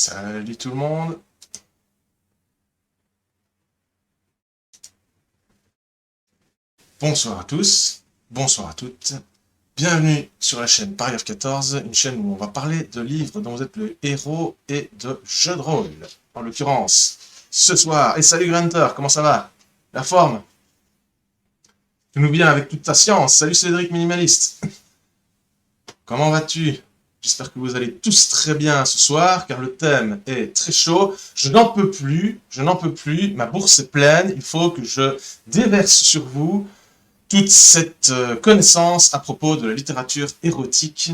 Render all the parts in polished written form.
Salut tout le monde. Bonsoir à tous, bonsoir à toutes. Bienvenue sur la chaîne Paris of 14, une chaîne où on va parler de livres dont vous êtes le héros et de jeux de rôle. En l'occurrence, ce soir. Et salut Grunter, comment ça va? La forme? Tu nous viens avec toute ta science. Salut Cédric Minimaliste. Comment vas-tu? J'espère que vous allez tous très bien ce soir, car le thème est très chaud. Je n'en peux plus, ma bourse est pleine, il faut que je déverse sur vous toute cette connaissance à propos de la littérature érotique,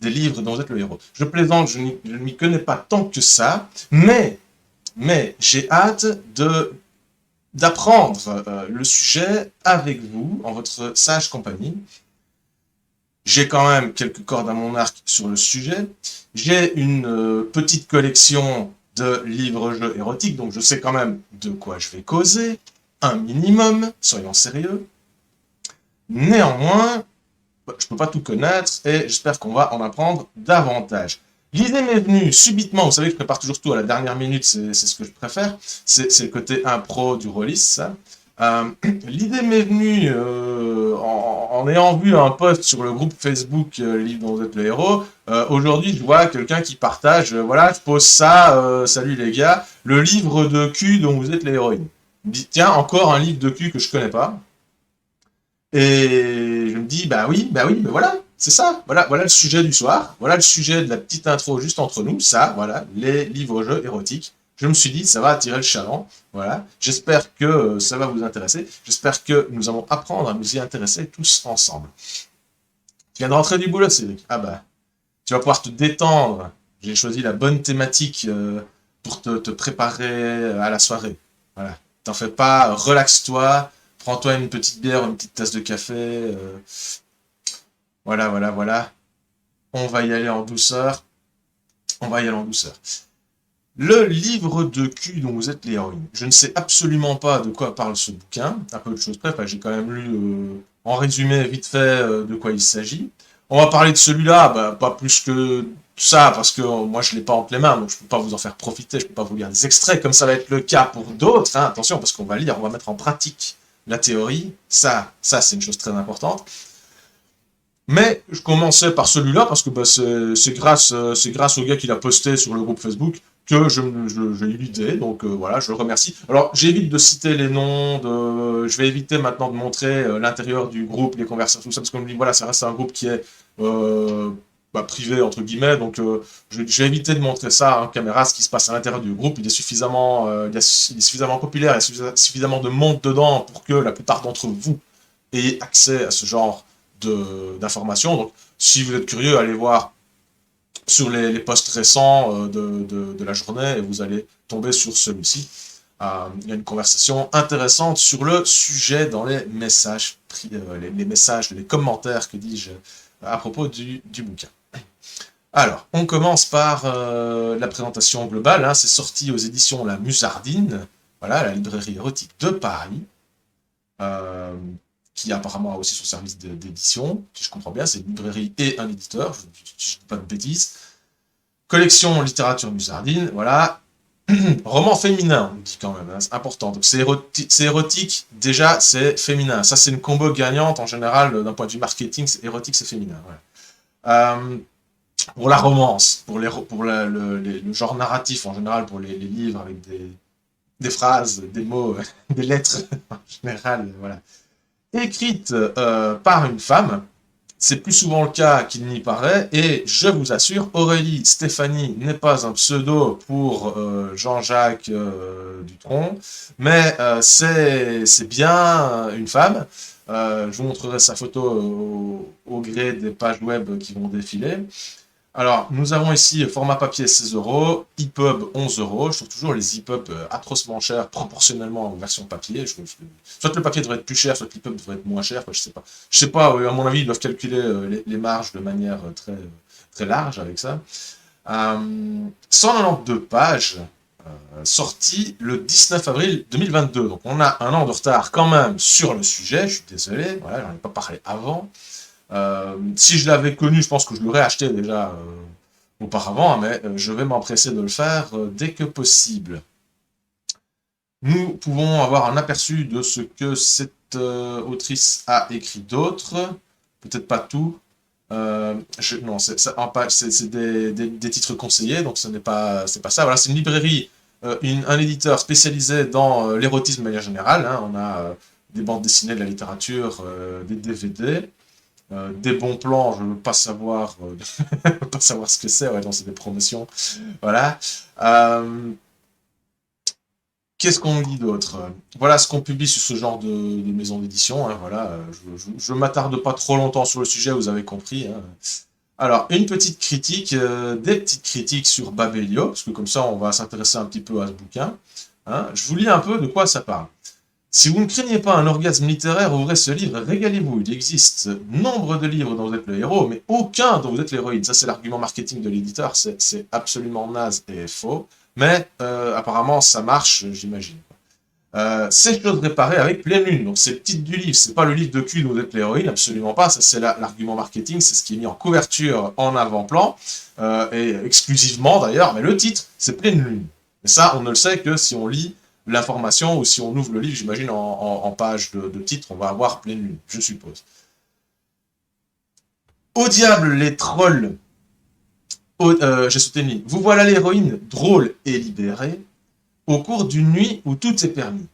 des livres dont vous êtes le héros. Je plaisante, je ne m'y connais pas tant que ça, mais j'ai hâte d'apprendre le sujet avec vous, en votre sage compagnie. J'ai quand même quelques cordes à mon arc sur le sujet. J'ai une petite collection de livres-jeux érotiques, donc je sais quand même de quoi je vais causer. Un minimum, soyons sérieux. Néanmoins, je ne peux pas tout connaître et j'espère qu'on va en apprendre davantage. L'idée m'est venue subitement, vous savez que je prépare toujours tout à la dernière minute, c'est ce que je préfère. C'est le côté impro du rôliste, ça. L'idée m'est venue en ayant vu un post sur le groupe Facebook Livre dont vous êtes le héros. Aujourd'hui, je vois quelqu'un qui partage, voilà, je pose ça, salut les gars, le livre de cul dont vous êtes l'héroïne. Tiens, encore un livre de cul que je connais pas. Et je me dis, bah oui, mais voilà, c'est ça, voilà le sujet du soir, voilà le sujet de la petite intro juste entre nous, ça, voilà, les livres-jeux érotiques. Je me suis dit, ça va attirer le chaland, voilà. J'espère que ça va vous intéresser, j'espère que nous allons apprendre à nous y intéresser tous ensemble. Tu viens de rentrer du boulot, Cédric? Ah bah, tu vas pouvoir te détendre. J'ai choisi la bonne thématique pour te préparer à la soirée. Voilà, t'en fais pas, relaxe-toi, prends-toi une petite bière, une petite tasse de café. Voilà. On va y aller en douceur. Le livre de cul dont vous êtes l'héroïne. Je ne sais absolument pas de quoi parle ce bouquin. Un peu de choses près. Enfin, j'ai quand même lu en résumé vite fait de quoi il s'agit. On va parler de celui-là, bah, pas plus que ça, parce que moi je l'ai pas entre les mains, donc je peux pas vous en faire profiter, je peux pas vous lire des extraits, comme ça va être le cas pour d'autres. Hein. Attention, parce qu'on va lire, on va mettre en pratique la théorie. Ça c'est une chose très importante. Mais je commençais par celui-là parce que bah, c'est grâce au gars qui l'a posté sur le groupe Facebook que j'ai eu l'idée, donc voilà, je le remercie. Alors j'évite de citer les noms, je vais éviter maintenant de montrer l'intérieur du groupe, les conversations, tout ça, parce qu'on me dit voilà, ça reste un groupe qui est privé entre guillemets, donc je vais éviter de montrer ça en caméra, ce qui se passe à l'intérieur du groupe. Il est suffisamment populaire, il y a suffisamment de monde dedans pour que la plupart d'entre vous ayez accès à ce genre d'informations. Donc, si vous êtes curieux, allez voir sur les posts récents de la journée et vous allez tomber sur celui-ci. Il y a une conversation intéressante sur le sujet dans les messages, les messages, les commentaires, que dis-je, à propos du bouquin. Alors, on commence par la présentation globale. Hein, c'est sorti aux éditions La Musardine, voilà, la librairie érotique de Paris. Qui apparemment a aussi son service d'édition, si je comprends bien, c'est une librairie et un éditeur, je ne dis pas de bêtises. Collection littérature Musardine, voilà. Roman féminin, on dit quand même, hein, c'est important. Donc c'est érotique, déjà c'est féminin. Ça c'est une combo gagnante en général d'un point de vue marketing, c'est érotique, c'est féminin. Voilà. Pour la romance, pour le genre narratif en général, pour les livres avec des phrases, des mots, des lettres en général, voilà. Écrite par une femme, c'est plus souvent le cas qu'il n'y paraît, et je vous assure, Aurélie Stéphanie n'est pas un pseudo pour Jean-Jacques Dutronc, mais c'est bien une femme. Je vous montrerai sa photo au gré des pages web qui vont défiler. Alors, nous avons ici format papier 16 €, EPUB 11 €. Je trouve toujours les EPUB atrocement chers proportionnellement aux versions papier. Soit le papier devrait être plus cher, soit l'EPUB devrait être moins cher. Je sais pas. Je sais pas, à mon avis, ils doivent calculer les marges de manière très large avec ça. 192 pages, sorties le 19 avril 2022. Donc, on a un an de retard quand même sur le sujet. Je suis désolé, voilà, j'en ai pas parlé avant. Si je l'avais connu, je pense que je l'aurais acheté déjà auparavant, mais je vais m'empresser de le faire dès que possible. Nous pouvons avoir un aperçu de ce que cette autrice a écrit d'autre, peut-être pas tout. Non, c'est des titres conseillés, donc c'est pas ça. Voilà, c'est une librairie, un éditeur spécialisé dans l'érotisme de manière générale. Hein. On a des bandes dessinées, de la littérature, des DVD, des bons plans. Je ne veux pas savoir, pas savoir ce que c'est. Ouais, non, c'est des promotions. Voilà. Qu'est-ce qu'on dit d'autre? Voilà ce qu'on publie sur ce genre de maison d'édition. Hein, voilà, je ne m'attarde pas trop longtemps sur le sujet, vous avez compris. Hein. Alors, une petite critique, des petites critiques sur Babelio, parce que comme ça, on va s'intéresser un petit peu à ce bouquin. Hein. Je vous lis un peu de quoi ça parle. Si vous ne craignez pas un orgasme littéraire, ouvrez ce livre, régalez-vous. Il existe nombre de livres dont vous êtes le héros, mais aucun dont vous êtes l'héroïne. Ça, c'est l'argument marketing de l'éditeur, c'est absolument naze et faux. Mais apparemment, ça marche, j'imagine. C'est chose réparée avec pleine lune. Donc, c'est le titre du livre. C'est pas le livre de cul dont vous êtes l'héroïne, absolument pas. Ça, c'est l'argument marketing. C'est ce qui est mis en couverture, en avant-plan, et exclusivement d'ailleurs. Mais le titre, c'est pleine lune. Et ça, on ne le sait que si on lit l'information ou si on ouvre le livre, j'imagine, en page de titre, on va avoir pleine lune, je suppose. Au diable, les trolls. J'ai sauté une ligne. Vous voilà l'héroïne, drôle et libérée, au cours d'une nuit où tout est permis.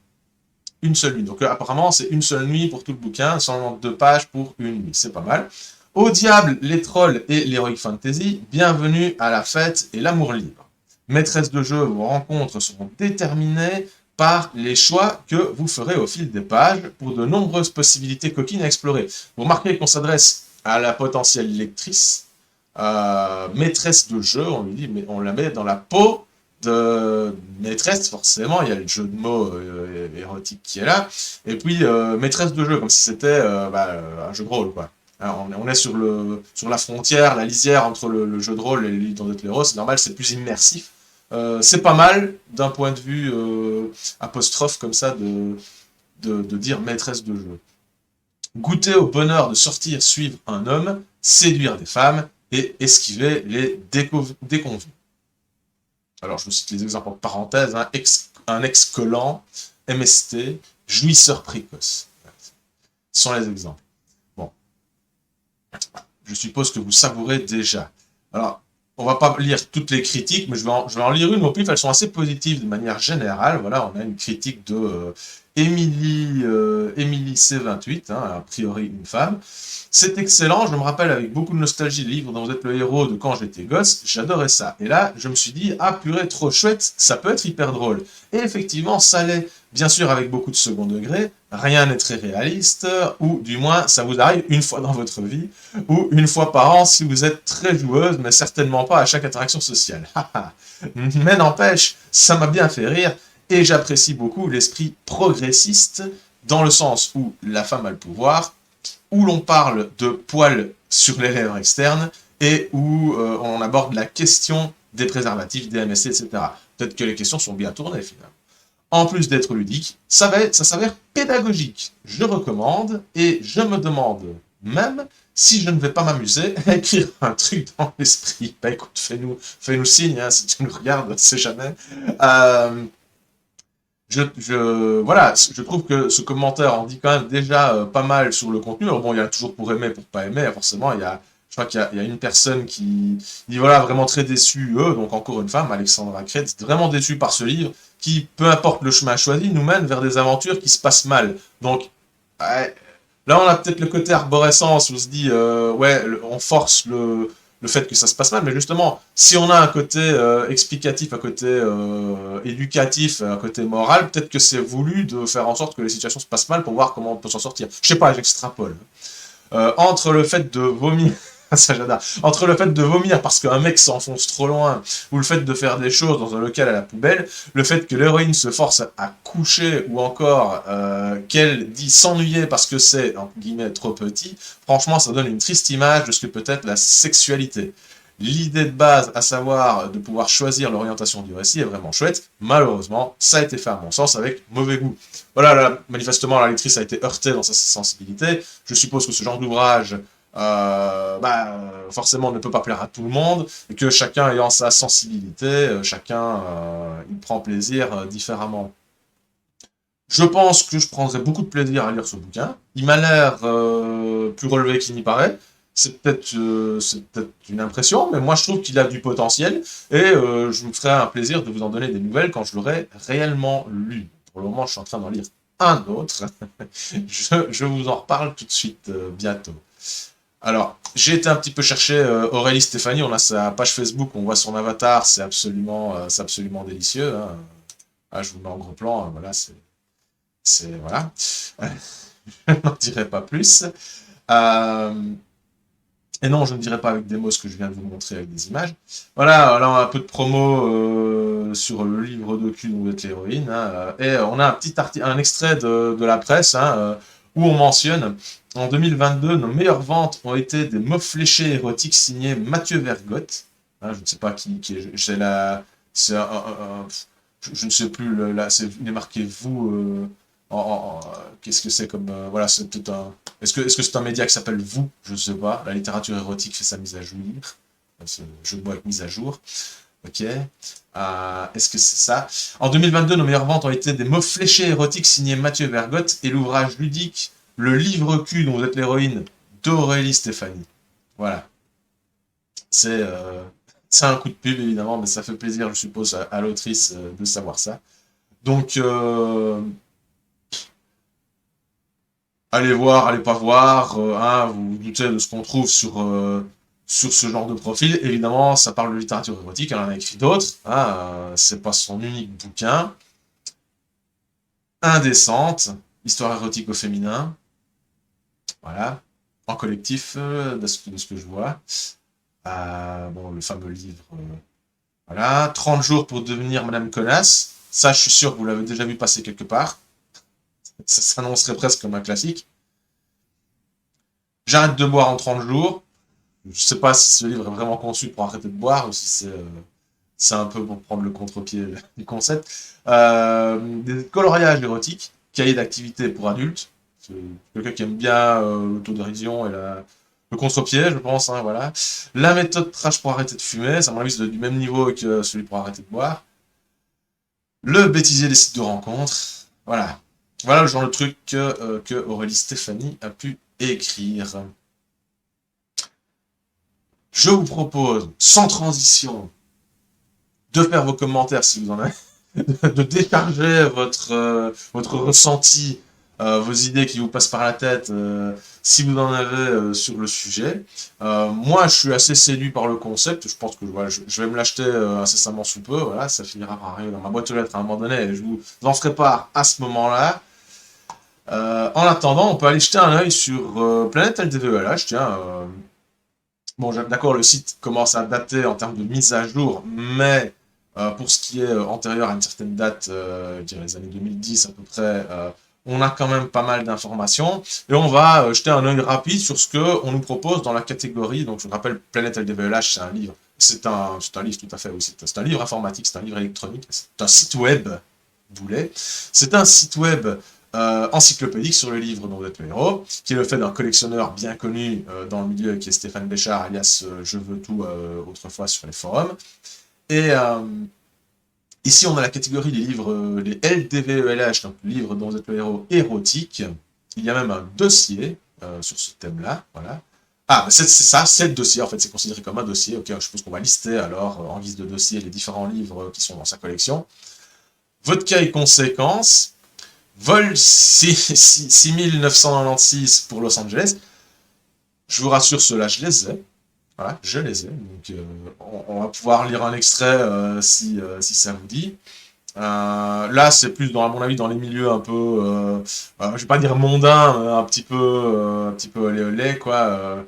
Une seule nuit. Donc apparemment, c'est une seule nuit pour tout le bouquin, seulement 2 pages pour une nuit. C'est pas mal. Au diable, les trolls et l'heroic fantasy, bienvenue à la fête et l'amour libre. Maîtresse de jeu, vos rencontres seront déterminées par les choix que vous ferez au fil des pages pour de nombreuses possibilités coquines à explorer. Vous remarquez qu'on s'adresse à la potentielle lectrice, maîtresse de jeu, on lui dit, mais on la met dans la peau de maîtresse, forcément, il y a le jeu de mots érotique qui est là, et puis maîtresse de jeu, comme si c'était un jeu de rôle, quoi. Alors, on est sur la frontière, la lisière entre le jeu de rôle et le livre d'André Héros, c'est normal, c'est plus immersif. C'est pas mal, d'un point de vue apostrophe, comme ça, de dire maîtresse de jeu. Goûter au bonheur de sortir suivre un homme, séduire des femmes, et esquiver les déconvenus. Alors, je vous cite les exemples en parenthèse. Hein, un ex-collant, MST, jouisseur précoce. Ce sont les exemples. Bon. Je suppose que vous savourez déjà. Alors, on va pas lire toutes les critiques, mais je vais en lire une au pif. Elles sont assez positives de manière générale. Voilà, on a une critique de Émilie C28, hein, a priori une femme. C'est excellent, je me rappelle avec beaucoup de nostalgie le livre dont vous êtes le héros de quand j'étais gosse, j'adorais ça. Et là, je me suis dit, ah purée, trop chouette, ça peut être hyper drôle. Et effectivement, ça l'est, bien sûr avec beaucoup de second degré, rien n'est très réaliste, ou du moins, ça vous arrive une fois dans votre vie, ou une fois par an si vous êtes très joueuse, mais certainement pas à chaque interaction sociale. Mais n'empêche, ça m'a bien fait rire, et j'apprécie beaucoup l'esprit progressiste, dans le sens où la femme a le pouvoir, où l'on parle de poils sur les lèvres externes, et où on aborde la question des préservatifs, des MSC, etc. Peut-être que les questions sont bien tournées, finalement. En plus d'être ludique, ça s'avère pédagogique. Je recommande, et je me demande même si je ne vais pas m'amuser à écrire un truc dans l'esprit. Bah écoute, fais-nous signe, hein, si tu nous regardes, on ne sait jamais. Voilà, je trouve que ce commentaire en dit quand même déjà pas mal sur le contenu. Alors bon, il y a toujours pour aimer, pour pas aimer, forcément, je crois qu'il y a une personne qui dit voilà, vraiment très déçu, donc encore une femme, Alexandra Kretz, vraiment déçue par ce livre, qui, peu importe le chemin choisi, nous mène vers des aventures qui se passent mal. Donc, là, on a peut-être le côté arborescence, où on se dit, ouais, on force le fait que ça se passe mal, mais justement, si on a un côté explicatif, un côté éducatif, un côté moral, peut-être que c'est voulu de faire en sorte que les situations se passent mal pour voir comment on peut s'en sortir. Je sais pas, j'extrapole. Entre le fait de vomir, ça j'adore, entre le fait de vomir parce qu'un mec s'enfonce trop loin, ou le fait de faire des choses dans un local à la poubelle, le fait que l'héroïne se force à coucher, ou encore qu'elle dit s'ennuyer parce que c'est, entre guillemets, trop petit, franchement ça donne une triste image de ce que peut être la sexualité. L'idée de base, à savoir de pouvoir choisir l'orientation du récit, est vraiment chouette. Malheureusement, ça a été fait à mon sens avec mauvais goût. Voilà, là, manifestement, la lectrice a été heurtée dans sa sensibilité. Je suppose que ce genre d'ouvrage forcément, on ne peut pas plaire à tout le monde, et que chacun ayant sa sensibilité, chacun il prend plaisir différemment. Je pense que je prendrais beaucoup de plaisir à lire ce bouquin. Il m'a l'air plus relevé qu'il n'y paraît. C'est peut-être une impression, mais moi je trouve qu'il a du potentiel et je me ferai un plaisir de vous en donner des nouvelles quand je l'aurai réellement lu. Pour le moment, je suis en train d'en lire un autre. Je vous en reparle tout de suite bientôt. Alors, j'ai été un petit peu chercher Aurélie Stéphanie. On a sa page Facebook, on voit son avatar, c'est absolument délicieux, hein. Ah, je vous mets en gros plan, voilà, voilà. Je n'en dirai pas plus. Euh, et non, je ne dirai pas avec des mots ce que je viens de vous montrer avec des images. Voilà, là on a un peu de promo sur le livre de cul dont vous êtes l'héroïne, hein, et on a un extrait de la presse, hein, où on mentionne en 2022, nos meilleures ventes ont été des mots fléchés érotiques signés Mathieu Vergotte. Hein, je ne sais pas qui est. C'est la. C'est je ne sais plus, là, il est marqué vous. Qu'est-ce que c'est comme. Voilà, c'est tout un. Est-ce que c'est un média qui s'appelle Vous? Je ne sais pas. La littérature érotique fait sa mise à jour. Ce jeu de mots avec mise à jour. Ok. Est-ce que c'est ça? En 2022, nos meilleures ventes ont été des mots fléchés érotiques signés Mathieu Vergotte et l'ouvrage ludique Le livre cul dont vous êtes l'héroïne d'Aurélie Stéphanie. Voilà. C'est c'est un coup de pub évidemment, mais ça fait plaisir, je suppose, à l'autrice de savoir ça. Donc, allez voir, allez pas voir, hein, vous vous doutez de ce qu'on trouve sur ce genre de profil. Évidemment, ça parle de littérature érotique, elle en a écrit d'autres, hein, c'est pas son unique bouquin. Indécente, histoire érotique au féminin, voilà, en collectif, de ce que je vois. Bon, le fameux livre, voilà, 30 jours pour devenir Madame Connasse. Ça, je suis sûr que vous l'avez déjà vu passer quelque part. Ça s'annoncerait presque comme un classique. J'arrête de boire en 30 jours. Je sais pas si ce livre est vraiment conçu pour arrêter de boire ou si c'est un peu pour prendre le contre-pied du concept. Des coloriages érotiques, cahier d'activité pour adultes. C'est quelqu'un qui aime bien l'autodérision et le contre-pied, je pense, hein, voilà. La méthode trash pour arrêter de fumer, ça, à mon avis, c'est du même niveau que celui pour arrêter de boire. Le bêtisier des sites de rencontres. Voilà. Voilà le genre de truc que Aurélie Stéphanie a pu écrire. Je vous propose, sans transition, de faire vos commentaires si vous en avez, de décharger votre ressenti, vos idées qui vous passent par la tête, si vous en avez sur le sujet. Moi, je suis assez séduit par le concept. Je pense que voilà, je vais me l'acheter incessamment sous peu. Voilà, ça finira par arriver dans ma boîte aux lettres à un moment donné. Et je vous en ferai part à ce moment-là. En attendant, on peut aller jeter un œil sur Planète LDVELH. Tiens, bon, d'accord, le site commence à dater en termes de mise à jour, mais pour ce qui est antérieur à une certaine date, je dirais les années 2010 à peu près, on a quand même pas mal d'informations. Et on va jeter un œil rapide sur ce qu'on nous propose dans la catégorie. Donc je vous rappelle, Planète LDVELH, c'est un livre. C'est un livre tout à fait aussi. C'est un livre informatique, c'est un livre électronique, c'est un site web, vous voulez. C'est un site web encyclopédique sur le livre dont vous êtes le héros, qui est le fait d'un collectionneur bien connu dans le milieu, qui est Stéphane Béchard, alias Je veux tout autrefois sur les forums. Et ici, on a la catégorie des livres, les LDVELH, donc livres dont vous êtes le héros érotique. Il y a même un dossier sur ce thème-là, voilà. Ah, c'est ça, c'est le dossier, en fait, c'est considéré comme un dossier. Ok, je suppose qu'on va lister alors, en guise de dossier, les différents livres qui sont dans sa collection. Vodka et conséquences, vol 6996 pour Los Angeles. Je vous rassure, ceux-là, je les ai. Voilà, je les ai. Donc, on va pouvoir lire un extrait si ça vous dit. Là, c'est plus, à mon avis, dans les milieux un peu, je vais pas dire mondains, mais un petit peu olé, quoi.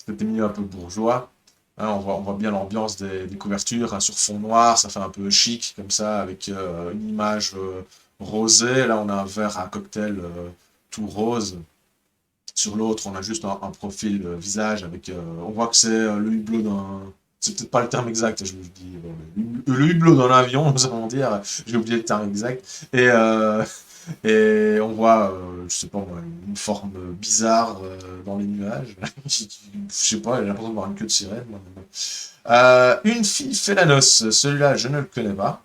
Peut-être des milieux un peu bourgeois. Hein, on voit bien l'ambiance des couvertures, hein, sur fond noir, ça fait un peu chic, comme ça, avec une image rosée. Là, on a un verre à cocktail tout rose. Sur l'autre, on a juste un profil visage avec. On voit que c'est le hublot d'un. C'est peut-être pas le terme exact, je vous dis. Le hublot d'un avion, nous allons dire. J'ai oublié le terme exact. Et Et on voit, je sais pas moi, une forme bizarre dans les nuages. Je sais pas, j'ai l'impression de voir une queue de sirène. Moi, mais bon. Une fille fait la noce, celui-là je ne le connais pas.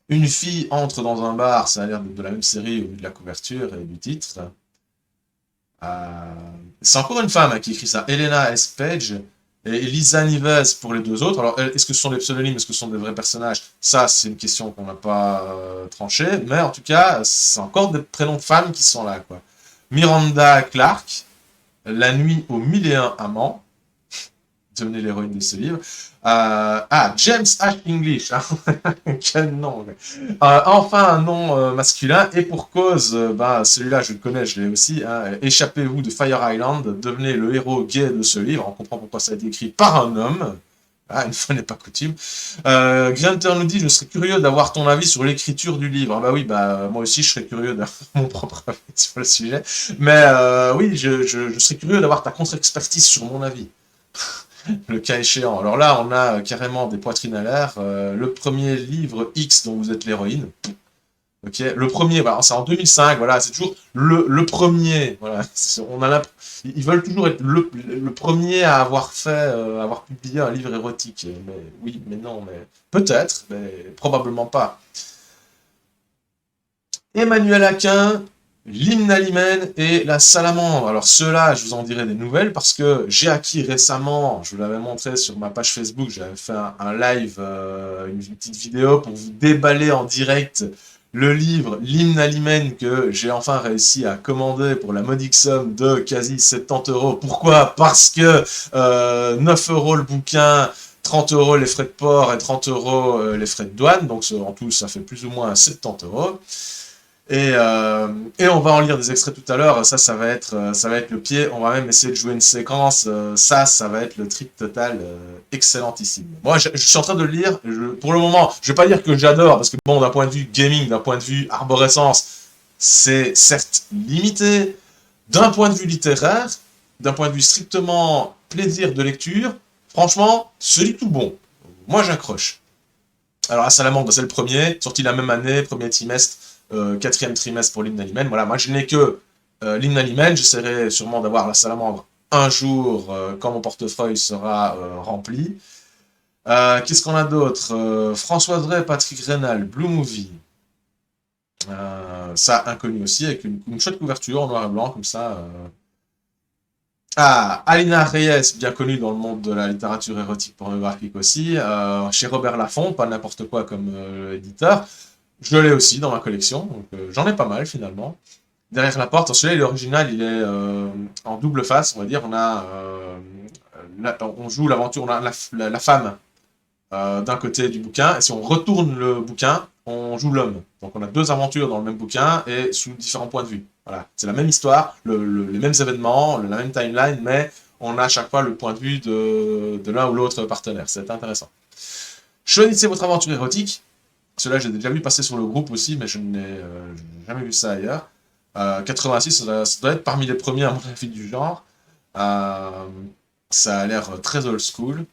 Une fille entre dans un bar, ça a l'air de la même série au vu de la couverture et du titre. Euh, c'est encore une femme hein, qui écrit ça, Elena S. Page et Lisa Nives pour les deux autres. Alors, est-ce que ce sont des pseudonymes, est-ce que ce sont des vrais personnages? Ça, c'est une question qu'on n'a pas tranchée, mais en tout cas, c'est encore des prénoms de femmes qui sont là, quoi. Miranda Clark, La nuit aux mille et un amants, devenez l'héroïne de ce livre. James Ash English. Hein. Quel nom. Enfin, un nom masculin. Et pour cause, celui-là, je le connais, je l'ai aussi. Hein, Échappez-vous de Fire Island. Devenez le héros gay de ce livre. On comprend pourquoi ça a été écrit par un homme. Ah, une fois n'est pas coutume. Grunter nous dit, je serais curieux d'avoir ton avis sur l'écriture du livre. Ah bah oui, moi aussi je serais curieux d'avoir mon propre avis sur le sujet. Mais oui, je serais curieux d'avoir ta contre-expertise sur mon avis le cas échéant. Alors là, on a carrément des poitrines à l'air. Le premier livre X dont vous êtes l'héroïne. Ok, le premier, voilà, c'est en 2005. Voilà, c'est toujours le premier. Voilà, on a ils veulent toujours être le premier à avoir fait, avoir publié un livre érotique. Mais oui, mais non, mais peut-être, mais probablement pas. Emmanuel Aquin, l'hymne à l'hymen et la salamandre. Alors ceux-là, je vous en dirai des nouvelles parce que j'ai acquis récemment, je vous l'avais montré sur ma page Facebook, j'avais fait un live, une petite vidéo pour vous déballer en direct le livre L'hymne à l'hymen que j'ai enfin réussi à commander pour la modique somme de quasi 70 euros. Pourquoi? Parce que 9 euros le bouquin, 30 euros les frais de port et 30 euros les frais de douane, donc en tout ça fait plus ou moins 70 euros. Et on va en lire des extraits tout à l'heure. Ça va être le pied. On va même essayer de jouer une séquence. Ça va être le trip total excellentissime. Moi, je suis en train de le lire. Pour le moment, je vais pas dire que j'adore parce que bon, d'un point de vue gaming, d'un point de vue arborescence, c'est certes limité. D'un point de vue littéraire, d'un point de vue strictement plaisir de lecture, franchement, c'est du tout bon. Moi, j'accroche. Alors, à Salamandre, c'est le premier, sorti la même année, premier trimestre, quatrième trimestre pour l'hymne à l'hymen. Voilà, moi je n'ai que l'hymne à l'hymen, j'essaierai sûrement d'avoir la Salamandre un jour quand mon portefeuille sera rempli. Qu'est-ce qu'on a d'autre Françoise Ray, Patrick Rénal, Blue Movie. Ça, inconnu aussi, avec une chouette couverture en noir et blanc, comme ça. Alina Reyes, bien connue dans le monde de la littérature érotique pornographique aussi, chez Robert Laffont, pas n'importe quoi comme éditeur. Je l'ai aussi dans ma collection, donc j'en ai pas mal finalement. Derrière la porte, celui-là, l'original, il est en double face, on va dire. On a, on joue l'aventure, on a la femme d'un côté du bouquin, et si on retourne le bouquin, on joue l'homme. Donc on a deux aventures dans le même bouquin et sous différents points de vue. Voilà, c'est la même histoire, les mêmes événements, la même timeline, mais on a à chaque fois le point de vue de l'un ou l'autre partenaire. C'est intéressant. Choisissez votre aventure érotique. Cela, j'ai déjà vu passer sur le groupe aussi, mais je n'ai jamais vu ça ailleurs. 86, ça doit être parmi les premiers à mon avis du genre. Euh, Ça a l'air très old school.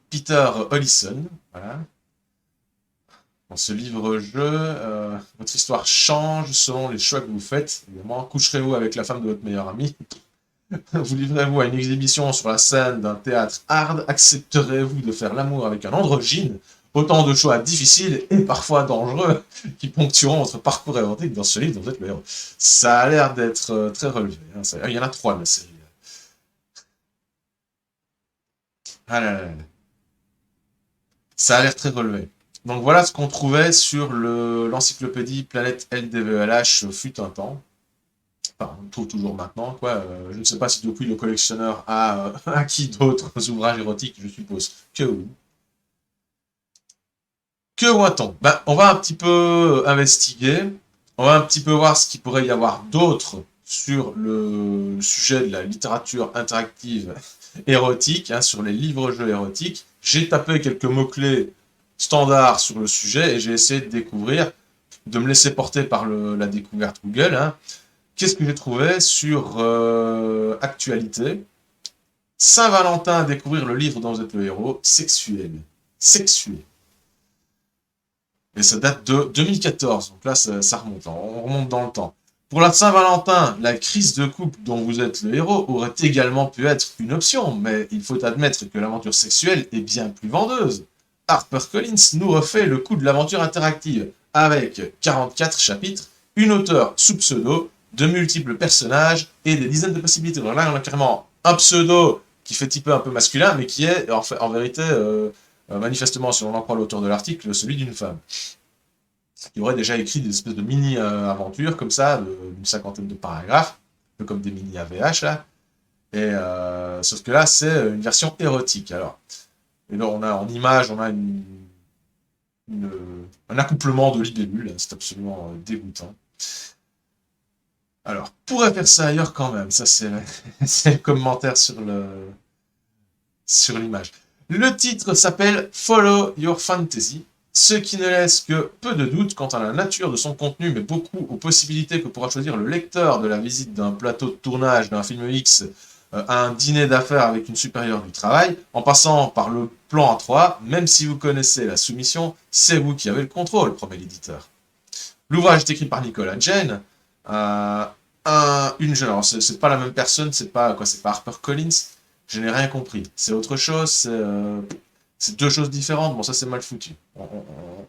Peter Hollison, voilà. Dans ce livre-jeu, votre histoire change selon les choix que vous faites. Évidemment, coucherez-vous avec la femme de votre meilleur ami. Vous livrez-vous à une exhibition sur la scène d'un théâtre hard. Accepterez-vous de faire l'amour avec un androgyne? Autant de choix difficiles et parfois dangereux qui ponctueront votre parcours érotique dans ce livre dont vous êtes le héros. Ça a l'air d'être très relevé. Hein. Il y en a trois de la série. Ah là là là. Ça a l'air très relevé. Donc voilà ce qu'on trouvait sur l'encyclopédie Planète LDVLH fut un temps. Enfin, on le trouve toujours maintenant, quoi. Je ne sais pas si depuis le collectionneur a acquis d'autres ouvrages érotiques, je suppose que oui. Que voit-on? Ben, on va un petit peu investiguer, on va un petit peu voir ce qu'il pourrait y avoir d'autre sur le sujet de la littérature interactive érotique, hein, sur les livres-jeux érotiques. J'ai tapé quelques mots-clés standards sur le sujet et j'ai essayé de découvrir, de me laisser porter par la découverte Google. Hein. Qu'est-ce que j'ai trouvé sur actualité? Saint-Valentin à découvrir le livre dont vous êtes le héros, sexuel. Sexué. Et ça date de 2014, donc là ça remonte, on remonte dans le temps. Pour la Saint-Valentin, la crise de couple dont vous êtes le héros aurait également pu être une option, mais il faut admettre que l'aventure sexuelle est bien plus vendeuse. HarperCollins nous refait le coup de l'aventure interactive, avec 44 chapitres, une auteure sous pseudo, de multiples personnages et des dizaines de possibilités. Donc là, on a carrément un pseudo qui fait typer un peu masculin, mais qui est en vérité, manifestement, si on en croit l'auteur de l'article, celui d'une femme qui aurait déjà écrit des espèces de mini-aventures comme ça, d'une cinquantaine de paragraphes, un peu comme des mini-AVH là. Et sauf que là, c'est une version érotique. Alors, et là, on a en image, on a une, un accouplement de libellules, c'est absolument dégoûtant. Alors, pourrait faire ça ailleurs quand même, ça c'est le commentaire sur l'image. Le titre s'appelle Follow Your Fantasy, ce qui ne laisse que peu de doute quant à la nature de son contenu, mais beaucoup aux possibilités que pourra choisir le lecteur de la visite d'un plateau de tournage d'un film X à un dîner d'affaires avec une supérieure du travail, en passant par le plan A3, même si vous connaissez la soumission, c'est vous qui avez le contrôle, promet l'éditeur. L'ouvrage est écrit par Nicolas Jane, une jeune, alors c'est pas la même personne, c'est pas HarperCollins, je n'ai rien compris. C'est autre chose, c'est deux choses différentes. Bon, ça c'est mal foutu.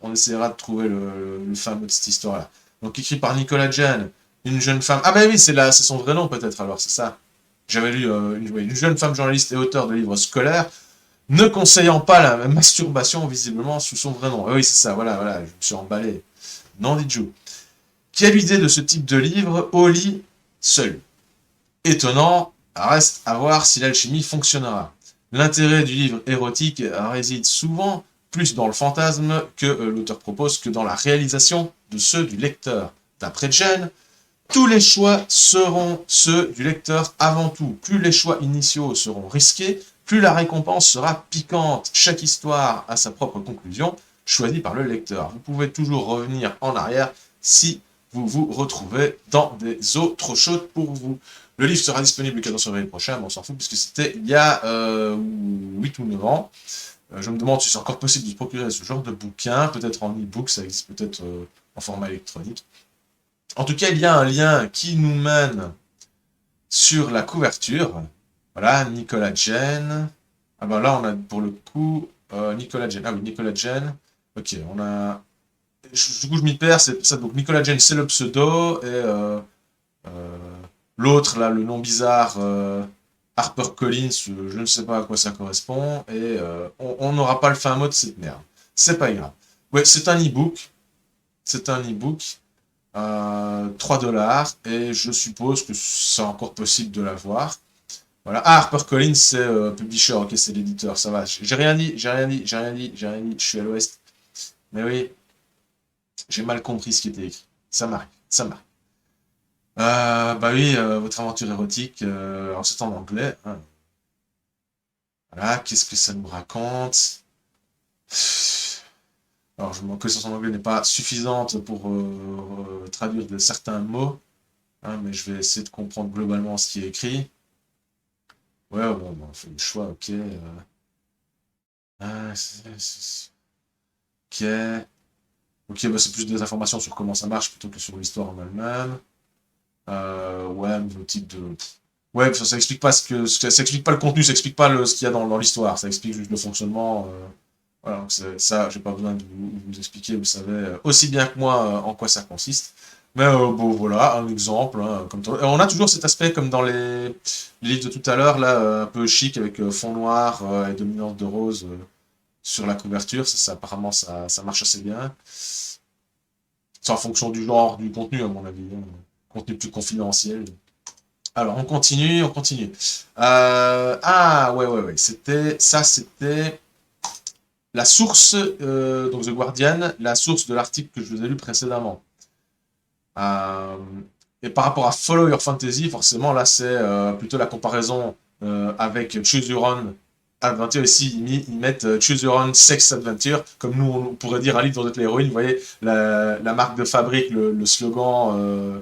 On essaiera de trouver le fameux de cette histoire-là. Donc écrit par Nicolas Jane, une jeune femme. Ah ben oui, c'est son vrai nom peut-être alors, c'est ça. J'avais lu une jeune femme journaliste et auteure de livres scolaires, ne conseillant pas la masturbation visiblement sous son vrai nom. Ah oui, c'est ça, voilà, je me suis emballé. Non, dit Joe. Qui a l'idée de ce type de livre au lit seul. Étonnant, reste à voir si l'alchimie fonctionnera. L'intérêt du livre érotique réside souvent plus dans le fantasme que l'auteur propose que dans la réalisation de ceux du lecteur. D'après Jane, tous les choix seront ceux du lecteur avant tout. Plus les choix initiaux seront risqués, plus la récompense sera piquante. Chaque histoire a sa propre conclusion, choisie par le lecteur. Vous pouvez toujours revenir en arrière si vous vous retrouvez dans des eaux trop chaudes pour vous. Le livre sera disponible le 14 février prochain, mais on s'en fout, puisque c'était il y a 8 ou 9 ans. Je me demande si c'est encore possible de se procurer ce genre de bouquin, peut-être en e-book, ça existe peut-être en format électronique. En tout cas, il y a un lien qui nous mène sur la couverture. Voilà, Nicolas Jane. Ah ben là, on a pour le coup Nicolas Jane. Ah oui, Nicolas Jane. Ok, on a... Du coup, je m'y perds. Ça, donc Nicolas Jane, c'est le pseudo. Et l'autre, là, le nom bizarre, HarperCollins, je ne sais pas à quoi ça correspond. Et on n'aura pas le fin mot de cette merde. C'est pas grave. Ouais, c'est un e-book. C'est un e-book. 3 $, et je suppose que c'est encore possible de l'avoir. Voilà. Ah, HarperCollins, c'est publisher, ok, c'est l'éditeur, ça va. J'ai rien dit, je suis à l'ouest. Mais oui, j'ai mal compris ce qui était écrit. Ça m'arrive, ça m'arrive. Bah oui, votre aventure érotique, alors c'est en anglais. Hein. Voilà, qu'est-ce que ça nous raconte? Alors, ma connaissance en anglais n'est pas suffisante pour traduire certains mots, hein, mais je vais essayer de comprendre globalement ce qui est écrit. Ouais, bon, on fait le choix, ok. Ah, ok. Ok, bah c'est plus des informations sur comment ça marche plutôt que sur l'histoire en elle-même. Ouais, le type de... Ouais, ça explique pas ça explique pas le contenu, ça explique pas ce qu'il y a dans l'histoire, ça explique juste le fonctionnement. Voilà, donc ça, j'ai pas besoin de vous expliquer, vous savez aussi bien que moi en quoi ça consiste. Mais bon, voilà, un exemple. Hein, on a toujours cet aspect comme dans les livres de tout à l'heure, là, un peu chic, avec fond noir et dominante de rose sur la couverture. Apparemment, ça marche assez bien. C'est en fonction du genre, du contenu, à mon avis. Hein. Contenu plus confidentiel. Alors, on continue, on continue. Ouais. C'était la source, donc The Guardian, la source de l'article que je vous ai lu précédemment. Et par rapport à Follow Your Fantasy, forcément, là, c'est plutôt la comparaison avec Choose Your Own Adventure. Ici, ils mettent Choose Your Own Sex Adventure, comme nous, on pourrait dire un livre dont vous êtes l'héroïne. Vous voyez, la marque de fabrique, le slogan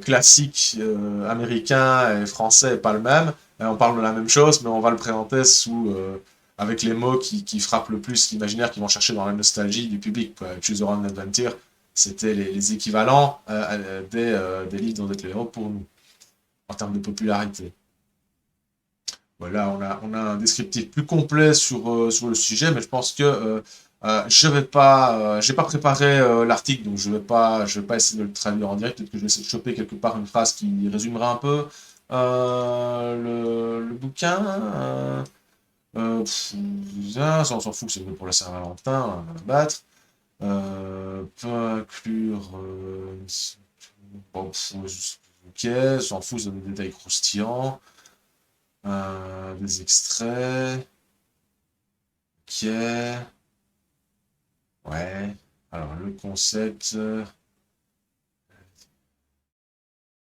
classique américain et français n'est pas le même. On parle de la même chose, mais on va le présenter sous avec les mots qui frappent le plus l'imaginaire, qui vont chercher dans la nostalgie du public, quoi. Choose Your Own Adventure, c'était les équivalents des livres dont êtes le héros pour nous, en termes de popularité. Voilà, on a un descriptif plus complet sur le sujet, mais je pense que j'ai pas préparé l'article, donc je vais pas essayer de le traduire en direct. Peut-être que je vais essayer de choper quelque part une phrase qui résumera un peu le bouquin. Ça, on s'en fout, c'est pour la Saint-Valentin, on va la battre. Peut inclure. Bon, ok, on s'en fout, c'est des détails croustillants. Des extraits. Ok. Ouais. Alors, le concept.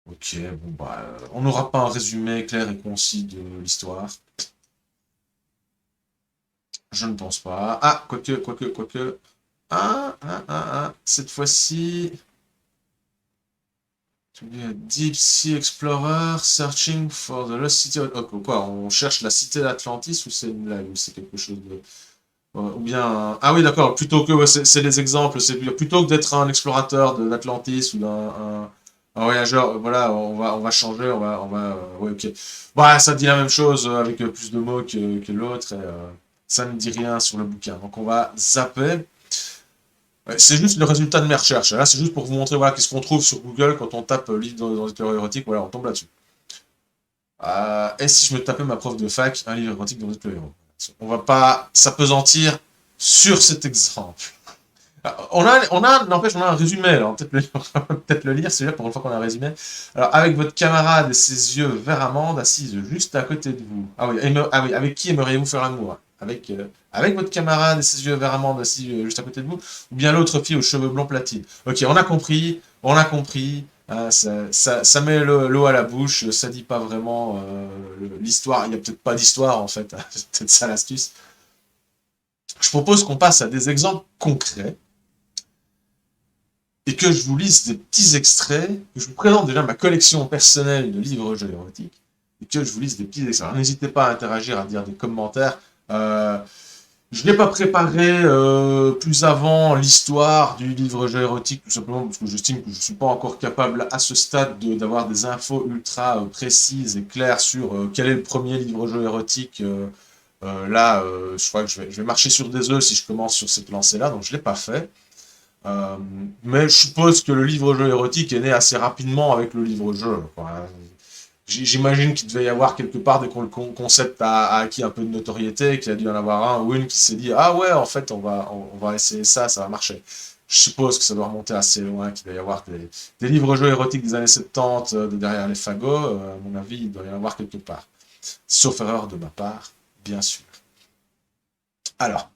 Ok, bon, bah, on n'aura pas un résumé clair et concis de l'histoire. Je ne pense pas. Ah, quoique. Cette fois-ci. Deep Sea Explorer searching for the lost city of... Oh, quoi, on cherche la cité d'Atlantis ou c'est une blague ou c'est quelque chose de... Ou bien... Ah oui, d'accord, plutôt que... ouais, c'est les exemples, c'est plutôt que d'être un explorateur de l'Atlantis ou un voyageur, voilà, on va changer, ouais, ok. Bah, ça dit la même chose avec plus de mots que l'autre et ça ne dit rien sur le bouquin. Donc on va zapper. Ouais, c'est juste le résultat de mes recherches. Là, c'est juste pour vous montrer voilà, qu'est-ce qu'on trouve sur Google quand on tape livre dans les théories érotiques. Voilà, on tombe là-dessus. Et si je me tapais ma prof de fac, un livre érotique dans les théories érotiques. On va pas s'apesantir sur cet exemple. N'empêche, on a un résumé. Alors, peut-être le lire, c'est là pour une fois qu'on a un résumé. Alors, avec votre camarade et ses yeux vert amande assise juste à côté de vous. Ah oui, avec qui aimeriez-vous faire l'amour? Avec votre camarade et ses yeux vert amande assis juste à côté de vous, ou bien l'autre fille aux cheveux blonds platine. Ok, on a compris. Ça met l'eau à la bouche, ça dit pas vraiment l'histoire. Il n'y a peut-être pas d'histoire en fait, c'est peut-être ça l'astuce. Je propose qu'on passe à des exemples concrets et que je vous lise des petits extraits, que je vous présente déjà ma collection personnelle de livres-jeux érotiques, et que je vous lise des petits extraits. N'hésitez pas à interagir, à dire des commentaires. Je n'ai pas préparé plus avant l'histoire du livre-jeu érotique, tout simplement parce que j'estime que je ne suis pas encore capable à ce stade d'avoir des infos ultra précises et claires sur quel est le premier livre-jeu érotique. Je crois que je vais marcher sur des œufs si je commence sur cette lancée-là, donc je ne l'ai pas fait. Mais je suppose que le livre-jeu érotique est né assez rapidement avec le livre-jeu. J'imagine qu'il devait y avoir quelque part dès qu'on le concept a acquis un peu de notoriété, qu'il y a dû en avoir un ou une qui s'est dit ah ouais en fait on va essayer ça, ça va marcher. Je suppose que ça doit remonter assez loin, qu'il doit y avoir des livres-jeux érotiques des années 70 de derrière les fagots. À mon avis, il doit y en avoir quelque part. Sauf erreur de ma part, bien sûr. Alors,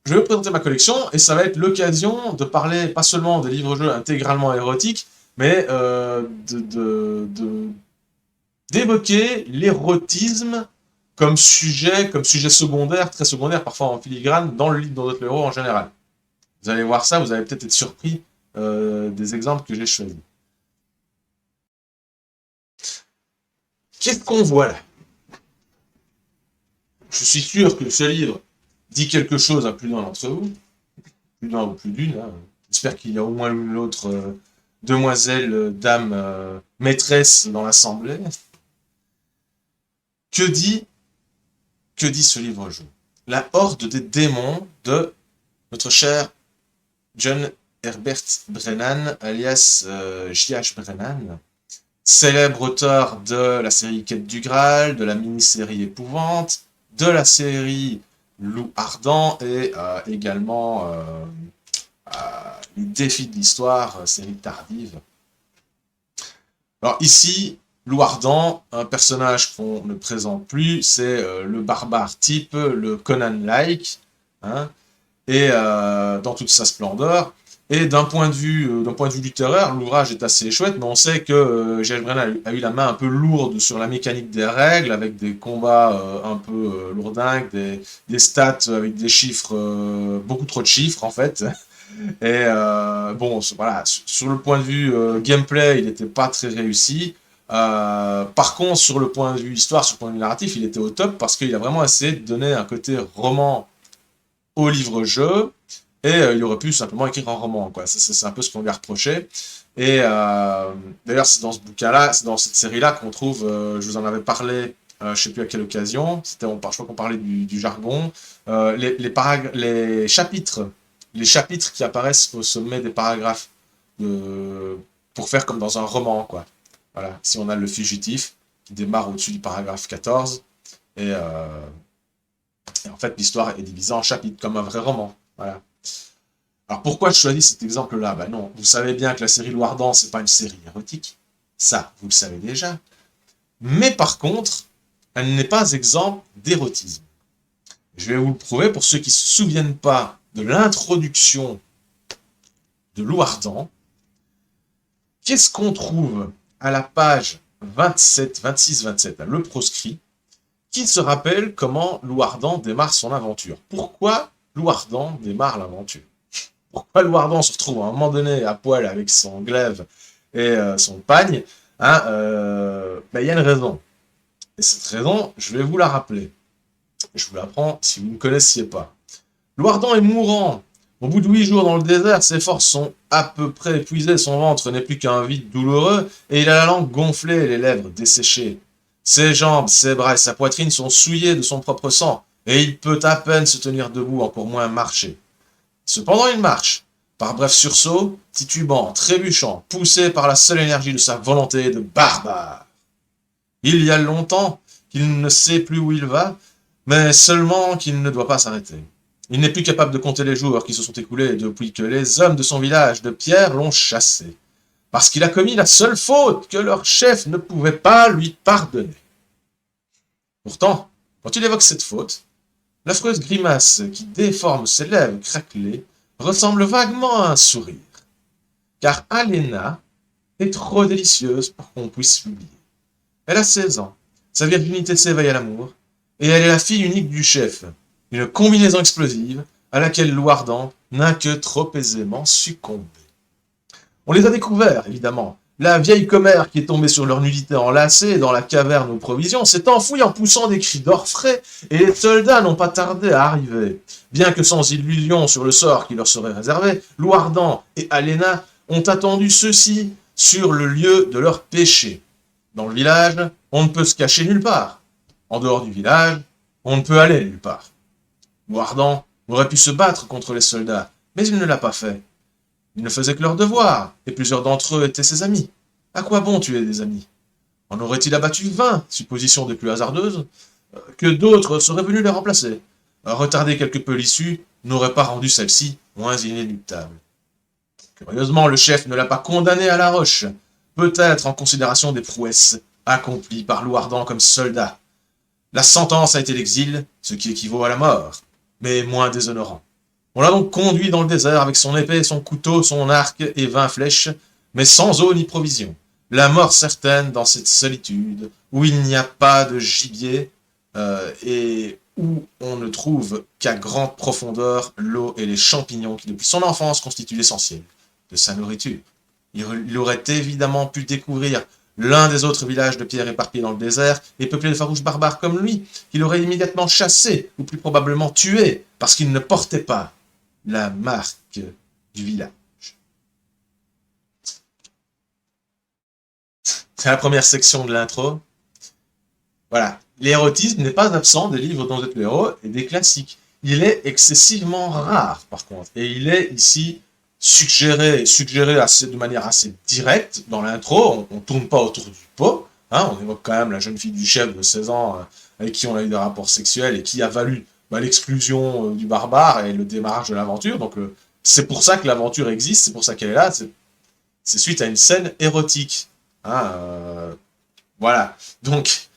je vais vous présenter ma collection et ça va être l'occasion de parler pas seulement des livres-jeux intégralement érotiques, mais d'évoquer l'érotisme comme sujet secondaire, très secondaire, parfois en filigrane, dans le livre dont le héros en général. Vous allez voir ça, vous allez peut-être être surpris des exemples que j'ai choisis. Qu'est-ce qu'on voit là? Je suis sûr que ce livre dit quelque chose à plus d'un d'entre vous, plus d'un ou plus d'une. Hein. J'espère qu'il y a au moins l'une ou l'autre demoiselle, dame, maîtresse dans l'assemblée. Que dit, que dit ce livre-jeu? La horde des démons de notre cher John Herbert Brennan, alias J.H. Brennan, célèbre auteur de la série Quête du Graal, de la mini-série Épouvante, de la série Loup Ardent et également Les Défis de l'Histoire, série tardive. Alors ici, Loup Ardent, un personnage qu'on ne présente plus, c'est le barbare type, le Conan-like, hein, et dans toute sa splendeur. Et d'un point de vue littéraire, l'ouvrage est assez chouette, mais on sait que J.H. Brennan a eu la main un peu lourde sur la mécanique des règles, avec des combats un peu lourdingues, des stats avec des chiffres, beaucoup trop de chiffres en fait. Et bon, voilà, sur le point de vue gameplay, il n'était pas très réussi. Par contre, sur le point de vue histoire, sur le point de vue narratif, il était au top parce qu'il a vraiment essayé de donner un côté roman au livre-jeu, et il aurait pu simplement écrire un roman, quoi. C'est un peu ce qu'on lui a reproché. Et d'ailleurs, c'est dans ce bouquin-là, c'est dans cette série-là qu'on trouve, je vous en avais parlé, je sais plus à quelle occasion, je crois qu'on parlait du jargon, les chapitres qui apparaissent au sommet des paragraphes, pour faire comme dans un roman, quoi. Voilà, si on a le fugitif qui démarre au-dessus du paragraphe 14, et, en fait l'histoire est divisée en chapitres, comme un vrai roman. Voilà. Alors pourquoi je choisis cet exemple-là? Ben non, vous savez bien que la série Loirdan, c'est pas une série érotique. Ça, vous le savez déjà. Mais par contre, elle n'est pas exempte d'érotisme. Je vais vous le prouver pour ceux qui ne se souviennent pas de l'introduction de Loirdan. Qu'est-ce qu'on trouve à la page 27, 26, 27, le proscrit, qui se rappelle comment Loirdan démarre son aventure? Pourquoi Loirdan démarre l'aventure? Pourquoi Loirdan se retrouve à un moment donné à poil avec son glaive et son pagne? Hein, ben, y a une raison. Et cette raison, je vais vous la rappeler. Je vous l'apprends si vous ne connaissiez pas. Loirdan est mourant. Au bout de 8 jours dans le désert, ses forces sont à peu près épuisées, son ventre n'est plus qu'un vide douloureux, et il a la langue gonflée et les lèvres desséchées. Ses jambes, ses bras et sa poitrine sont souillés de son propre sang, et il peut à peine se tenir debout, encore moins marcher. Cependant il marche, par brefs sursauts, titubant, trébuchant, poussé par la seule énergie de sa volonté de barbare. Il y a longtemps qu'il ne sait plus où il va, mais seulement qu'il ne doit pas s'arrêter. Il n'est plus capable de compter les jours qui se sont écoulés depuis que les hommes de son village de Pierre l'ont chassé, parce qu'il a commis la seule faute que leur chef ne pouvait pas lui pardonner. Pourtant, quand il évoque cette faute, l'affreuse grimace qui déforme ses lèvres craquelées ressemble vaguement à un sourire, car Alena est trop délicieuse pour qu'on puisse l'oublier. Elle a 16 ans, sa virginité s'éveille à l'amour, et elle est la fille unique du chef, une combinaison explosive à laquelle Loirdan n'a que trop aisément succombé. On les a découverts, évidemment. La vieille commère qui est tombée sur leur nudité enlacée dans la caverne aux provisions s'est enfouie en poussant des cris d'orfraie, et les soldats n'ont pas tardé à arriver. Bien que sans illusion sur le sort qui leur serait réservé, Loirdan et Alena ont attendu ceux-ci sur le lieu de leur péché. Dans le village, on ne peut se cacher nulle part. En dehors du village, on ne peut aller nulle part. Loirdan aurait pu se battre contre les soldats, mais il ne l'a pas fait. Ils ne faisaient que leur devoir, et plusieurs d'entre eux étaient ses amis. À quoi bon tuer des amis? En aurait-il abattu 20, supposition des plus hasardeuses, que d'autres seraient venus les remplacer. Retarder quelque peu l'issue n'aurait pas rendu celle-ci moins inéluctable. Curieusement, le chef ne l'a pas condamné à la roche, peut-être en considération des prouesses accomplies par Loirdan comme soldat. La sentence a été l'exil, ce qui équivaut à la mort, mais moins déshonorant. On l'a donc conduit dans le désert avec son épée, son couteau, son arc et 20 flèches, mais sans eau ni provision. La mort certaine dans cette solitude, où il n'y a pas de gibier, et où on ne trouve qu'à grande profondeur l'eau et les champignons qui depuis son enfance constituent l'essentiel de sa nourriture. Il aurait évidemment pu découvrir l'un des autres villages de pierre éparpillés dans le désert et peuplés de farouches barbares comme lui, qu'il aurait immédiatement chassé, ou plus probablement tué, parce qu'il ne portait pas la marque du village. C'est la première section de l'intro. Voilà. L'érotisme n'est pas absent des livres dont vous êtes le héros et des classiques. Il est excessivement rare, par contre. Et il est ici suggéré de manière assez directe dans l'intro. On ne tourne pas autour du pot. Hein, on évoque quand même la jeune fille du chef de 16 ans avec qui on a eu des rapports sexuels et qui a valu l'exclusion du barbare et le démarrage de l'aventure. Donc c'est pour ça que l'aventure existe, c'est pour ça qu'elle est là. C'est suite à une scène érotique. Hein, voilà. Donc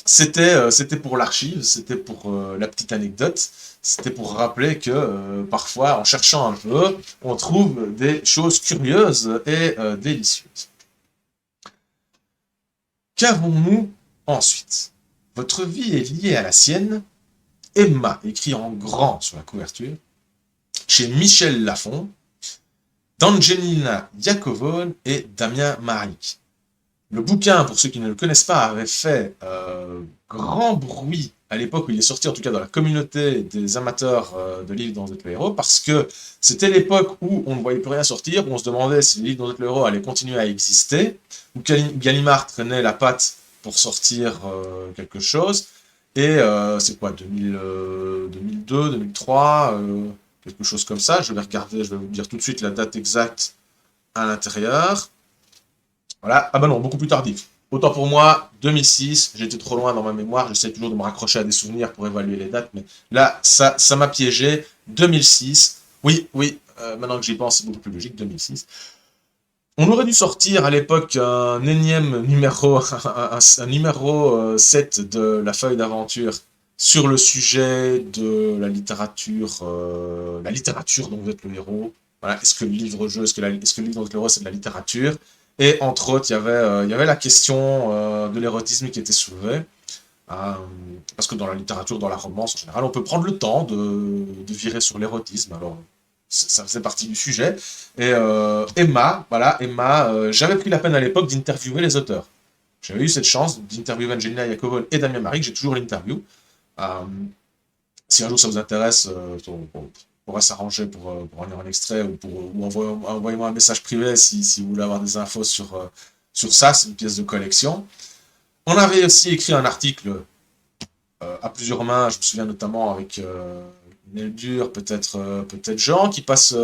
c'était pour l'archive, c'était pour la petite anecdote, c'était pour rappeler que parfois, en cherchant un peu, on trouve des choses curieuses et délicieuses. Qu'avons-nous ensuite? Votre vie est liée à la sienne. Emma, écrit en grand sur la couverture, chez Michel Lafon, d'Angelina Iacovone et Damien Maric. Le bouquin, pour ceux qui ne le connaissent pas, avait fait grand bruit à l'époque où il est sorti, en tout cas dans la communauté des amateurs de livres dont vous êtes le héros, parce que c'était l'époque où on ne voyait plus rien sortir, où on se demandait si les livres dont vous êtes le héros allaient continuer à exister, où Gallimard traînait la patte pour sortir quelque chose, et c'est quoi, 2002, 2003, quelque chose comme ça, je vais regarder, je vais vous dire tout de suite la date exacte à l'intérieur. Voilà. Ah bah non, beaucoup plus tardif. Autant pour moi, 2006, j'étais trop loin dans ma mémoire, j'essaie toujours de me raccrocher à des souvenirs pour évaluer les dates, mais là, ça m'a piégé. 2006, oui, oui, maintenant que j'y pense, c'est beaucoup plus logique, 2006. On aurait dû sortir à l'époque un énième numéro, un numéro 7 de la feuille d'aventure sur le sujet de la littérature dont vous êtes le héros. Voilà, est-ce que le livre-jeu, est-ce que le livre dont vous êtes le héros, c'est de la littérature? Et entre autres, il y avait la question de l'érotisme qui était soulevée. Euh, Parce que dans la littérature, dans la romance en général, on peut prendre le temps de virer sur l'érotisme. Alors, ça faisait partie du sujet. Et Emma, voilà, Emma, j'avais pris la peine à l'époque d'interviewer les auteurs. J'avais eu cette chance d'interviewer Angelina Yakovon et Damien Maric, j'ai toujours l'interview. Euh, Si un jour ça vous intéresse, on pourra s'arranger pour en lire un extrait ou envoyez-moi un message privé si vous voulez avoir des infos sur ça, c'est une pièce de collection. On avait aussi écrit un article à plusieurs mains, je me souviens notamment avec Neldur, peut-être Jean, qui passe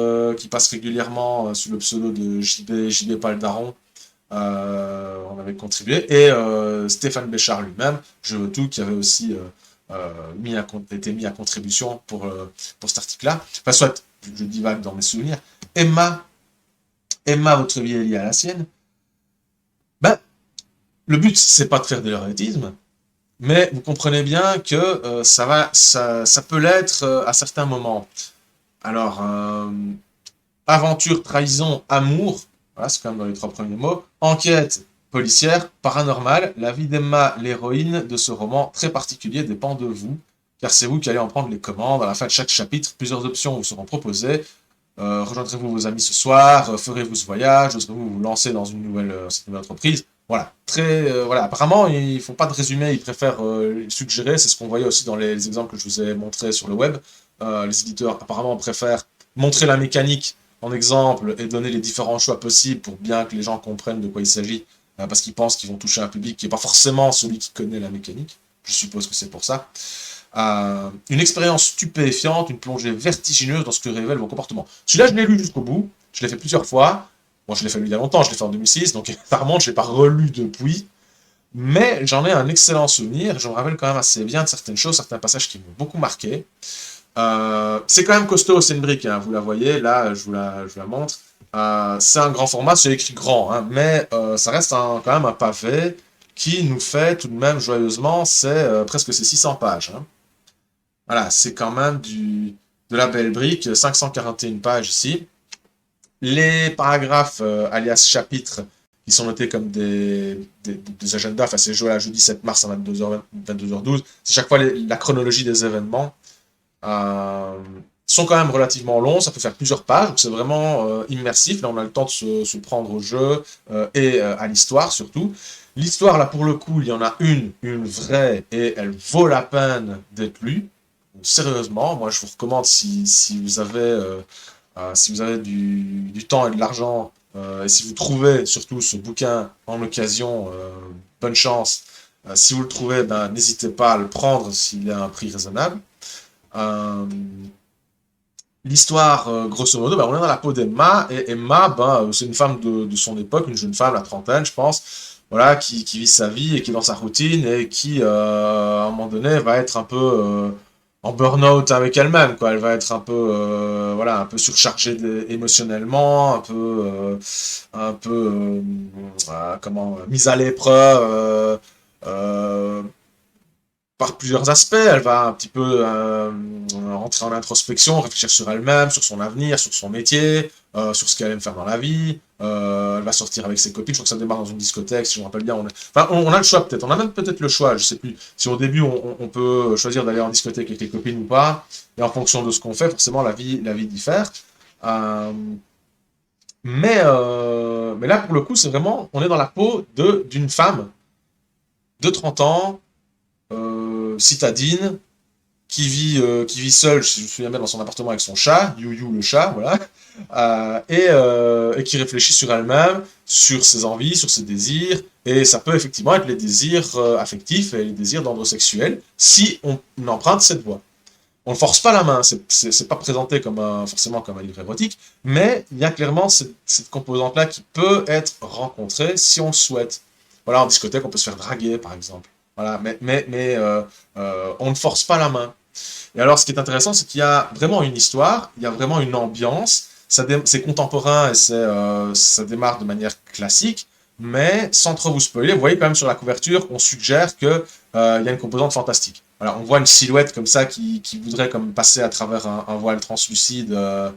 régulièrement sous le pseudo de JB Paldaron. On avait contribué, et Stéphane Béchard lui-même, Je veux tout, qui avait aussi été mis à contribution pour cet article-là. Enfin, soit, je divague dans mes souvenirs. Emma, votre vie est liée à la sienne. Ben, le but, c'est pas de faire de l'érotisme, mais vous comprenez bien que ça peut l'être à certains moments. Alors, aventure, trahison, amour, voilà, c'est quand même dans les 3 premiers mots. Enquête policière, paranormale, la vie d'Emma, l'héroïne de ce roman très particulier dépend de vous, car c'est vous qui allez en prendre les commandes. À la fin de chaque chapitre, plusieurs options vous seront proposées. Rejoindrez-vous vos amis ce soir, ferez-vous ce voyage, oserez-vous vous lancer dans cette nouvelle entreprise. Voilà, voilà. Apparemment, ils font pas de résumé, ils préfèrent suggérer, c'est ce qu'on voyait aussi dans les exemples que je vous ai montrés sur le web. Les éditeurs apparemment préfèrent montrer la mécanique en exemple et donner les différents choix possibles pour bien que les gens comprennent de quoi il s'agit, parce qu'ils pensent qu'ils vont toucher un public qui n'est pas forcément celui qui connaît la mécanique. Je suppose que c'est pour ça. Une expérience stupéfiante, une plongée vertigineuse dans ce que révèle vos comportements. Celui-là, je l'ai lu jusqu'au bout, je l'ai fait plusieurs fois. Bon, je l'ai fait il y a longtemps, je l'ai fait en 2006, donc ça remonte, je ne l'ai pas relu depuis. Mais j'en ai un excellent souvenir, je me rappelle quand même assez bien de certaines choses, certains passages qui m'ont beaucoup marqué. C'est quand même costaud, c'est une brique, hein, vous la voyez, là, je vous la montre. C'est un grand format, c'est écrit grand, hein, mais ça reste quand même un pavé qui nous fait tout de même joyeusement, c'est presque ces 600 pages. Hein. Voilà, c'est quand même de la belle brique, 541 pages ici. Les paragraphes, alias chapitres, qui sont notés comme des agendas, enfin c'est joué à jeudi 7 mars à 22h12, c'est chaque fois la chronologie des événements. Sont quand même relativement longs, ça peut faire plusieurs pages, donc c'est vraiment immersif. Là, on a le temps de se prendre au jeu et à l'histoire surtout. L'histoire, là, pour le coup, il y en a une vraie, et elle vaut la peine d'être lue. Donc, sérieusement, moi, je vous recommande, si vous avez du temps et de l'argent, et si vous trouvez surtout ce bouquin en occasion, bonne chance. Si vous le trouvez, ben, n'hésitez pas à le prendre s'il a un prix raisonnable. Euh, L'histoire, grosso modo, ben, on est dans la peau d'Emma, et Emma, ben, c'est une femme de son époque, une jeune femme, la trentaine, je pense, voilà, qui vit sa vie et qui est dans sa routine, et qui, à un moment donné, va être un peu en burn-out avec elle-même, quoi. Elle va être un peu, voilà, un peu surchargée émotionnellement, un peu, comment, mise à l'épreuve, par plusieurs aspects. Elle va un petit peu rentrer en introspection, réfléchir sur elle-même, sur son avenir, sur son métier, sur ce qu'elle aime faire dans la vie. Elle va sortir avec ses copines. Je crois que ça démarre dans une discothèque, si je me rappelle bien. Enfin, on a le choix peut-être. On a même peut-être le choix, je sais plus. Si au début on peut choisir d'aller en discothèque avec les copines ou pas, et en fonction de ce qu'on fait, forcément la vie diffère. Euh, Mais là, pour le coup, c'est vraiment, on est dans la peau d'une femme de 30 ans, citadine, qui vit seule, si je me souviens bien, dans son appartement avec son chat, You le chat, voilà, et qui réfléchit sur elle-même, sur ses envies, sur ses désirs, et ça peut effectivement être les désirs affectifs et les désirs d'ordre sexuel, si on emprunte cette voie. On ne force pas la main, c'est pas présenté comme forcément comme un livre érotique, mais il y a clairement cette composante-là qui peut être rencontrée si on le souhaite. Voilà, en discothèque, on peut se faire draguer, par exemple. Voilà, mais on ne force pas la main. Et alors, ce qui est intéressant, c'est qu'il y a vraiment une histoire, il y a vraiment une ambiance, c'est contemporain et ça démarre de manière classique, mais sans trop vous spoiler, vous voyez quand même sur la couverture, on suggère que il y a une composante fantastique. Voilà, on voit une silhouette comme ça qui voudrait comme passer à travers un voile translucide euh,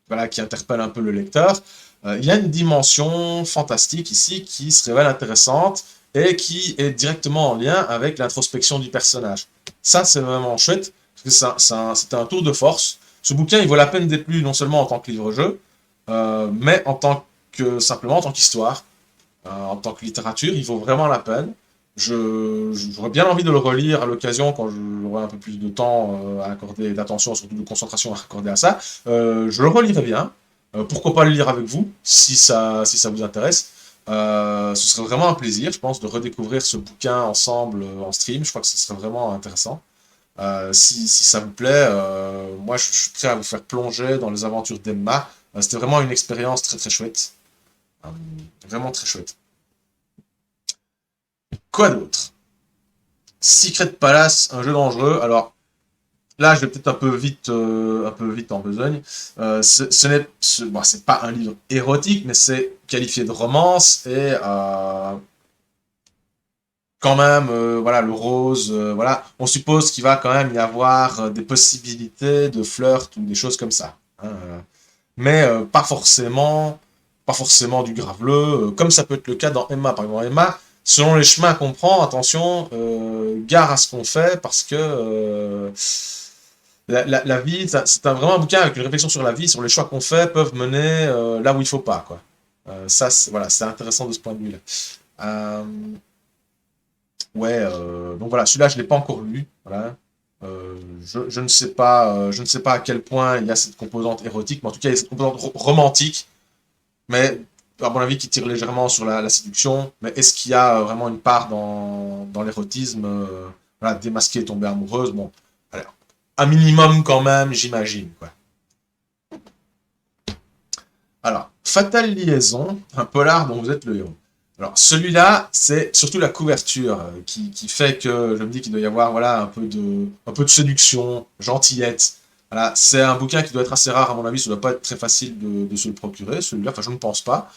voilà, qui interpelle un peu le lecteur. Il y a une dimension fantastique ici qui se révèle intéressante et qui est directement en lien avec l'introspection du personnage. Ça, c'est vraiment chouette, parce que c'est un tour de force. Ce bouquin, il vaut la peine d'être lu non seulement en tant que livre-jeu, mais en tant simplement en tant qu'histoire, en tant que littérature, il vaut vraiment la peine. J'aurais bien envie de le relire à l'occasion quand j'aurai un peu plus de temps à accorder, d'attention, surtout de concentration à accorder à ça. Je le relirai bien. Pourquoi pas le lire avec vous, si ça vous intéresse. Ce serait vraiment un plaisir, je pense, de redécouvrir ce bouquin ensemble en stream. Je crois que ce serait vraiment intéressant. Si ça vous plaît, moi je suis prêt à vous faire plonger dans les aventures d'Emma. C'était vraiment une expérience très très chouette. Euh, Vraiment très chouette. Quoi d'autre? Secret Palace, un jeu dangereux. Alors là, je vais peut-être un peu vite en besogne. Ce n'est, bon, c'est pas un livre érotique, mais c'est qualifié de romance et quand même, voilà, le rose, voilà. On suppose qu'il va quand même y avoir des possibilités de flirt ou des choses comme ça, hein, mais pas forcément du graveleux, comme ça peut être le cas dans Emma. Par exemple, Emma, selon les chemins qu'on prend, attention, gare à ce qu'on fait, parce que la vie, c'est vraiment un bouquin avec une réflexion sur la vie, sur les choix qu'on fait, peuvent mener là où il faut pas, quoi. Ça, voilà, c'est intéressant de ce point de vue-là. Euh, ouais, donc voilà, celui-là, je l'ai pas encore lu, voilà. Je ne sais pas, je ne sais pas à quel point il y a cette composante érotique, mais en tout cas, il y a cette composante romantique, mais à mon avis, qui tire légèrement sur la séduction. Mais est-ce qu'il y a vraiment une part dans l'érotisme, voilà, démasquer et tomber amoureuse? Bon, alors, un minimum quand même, j'imagine, quoi. Alors, Fatale Liaison, un polar dont vous êtes le héros. Alors, celui-là, c'est surtout la couverture qui fait que je me dis qu'il doit y avoir voilà, un peu de séduction, gentillette. Voilà, c'est un bouquin qui doit être assez rare, à mon avis, ça doit pas être très facile de se le procurer, celui-là, enfin, je ne pense pas.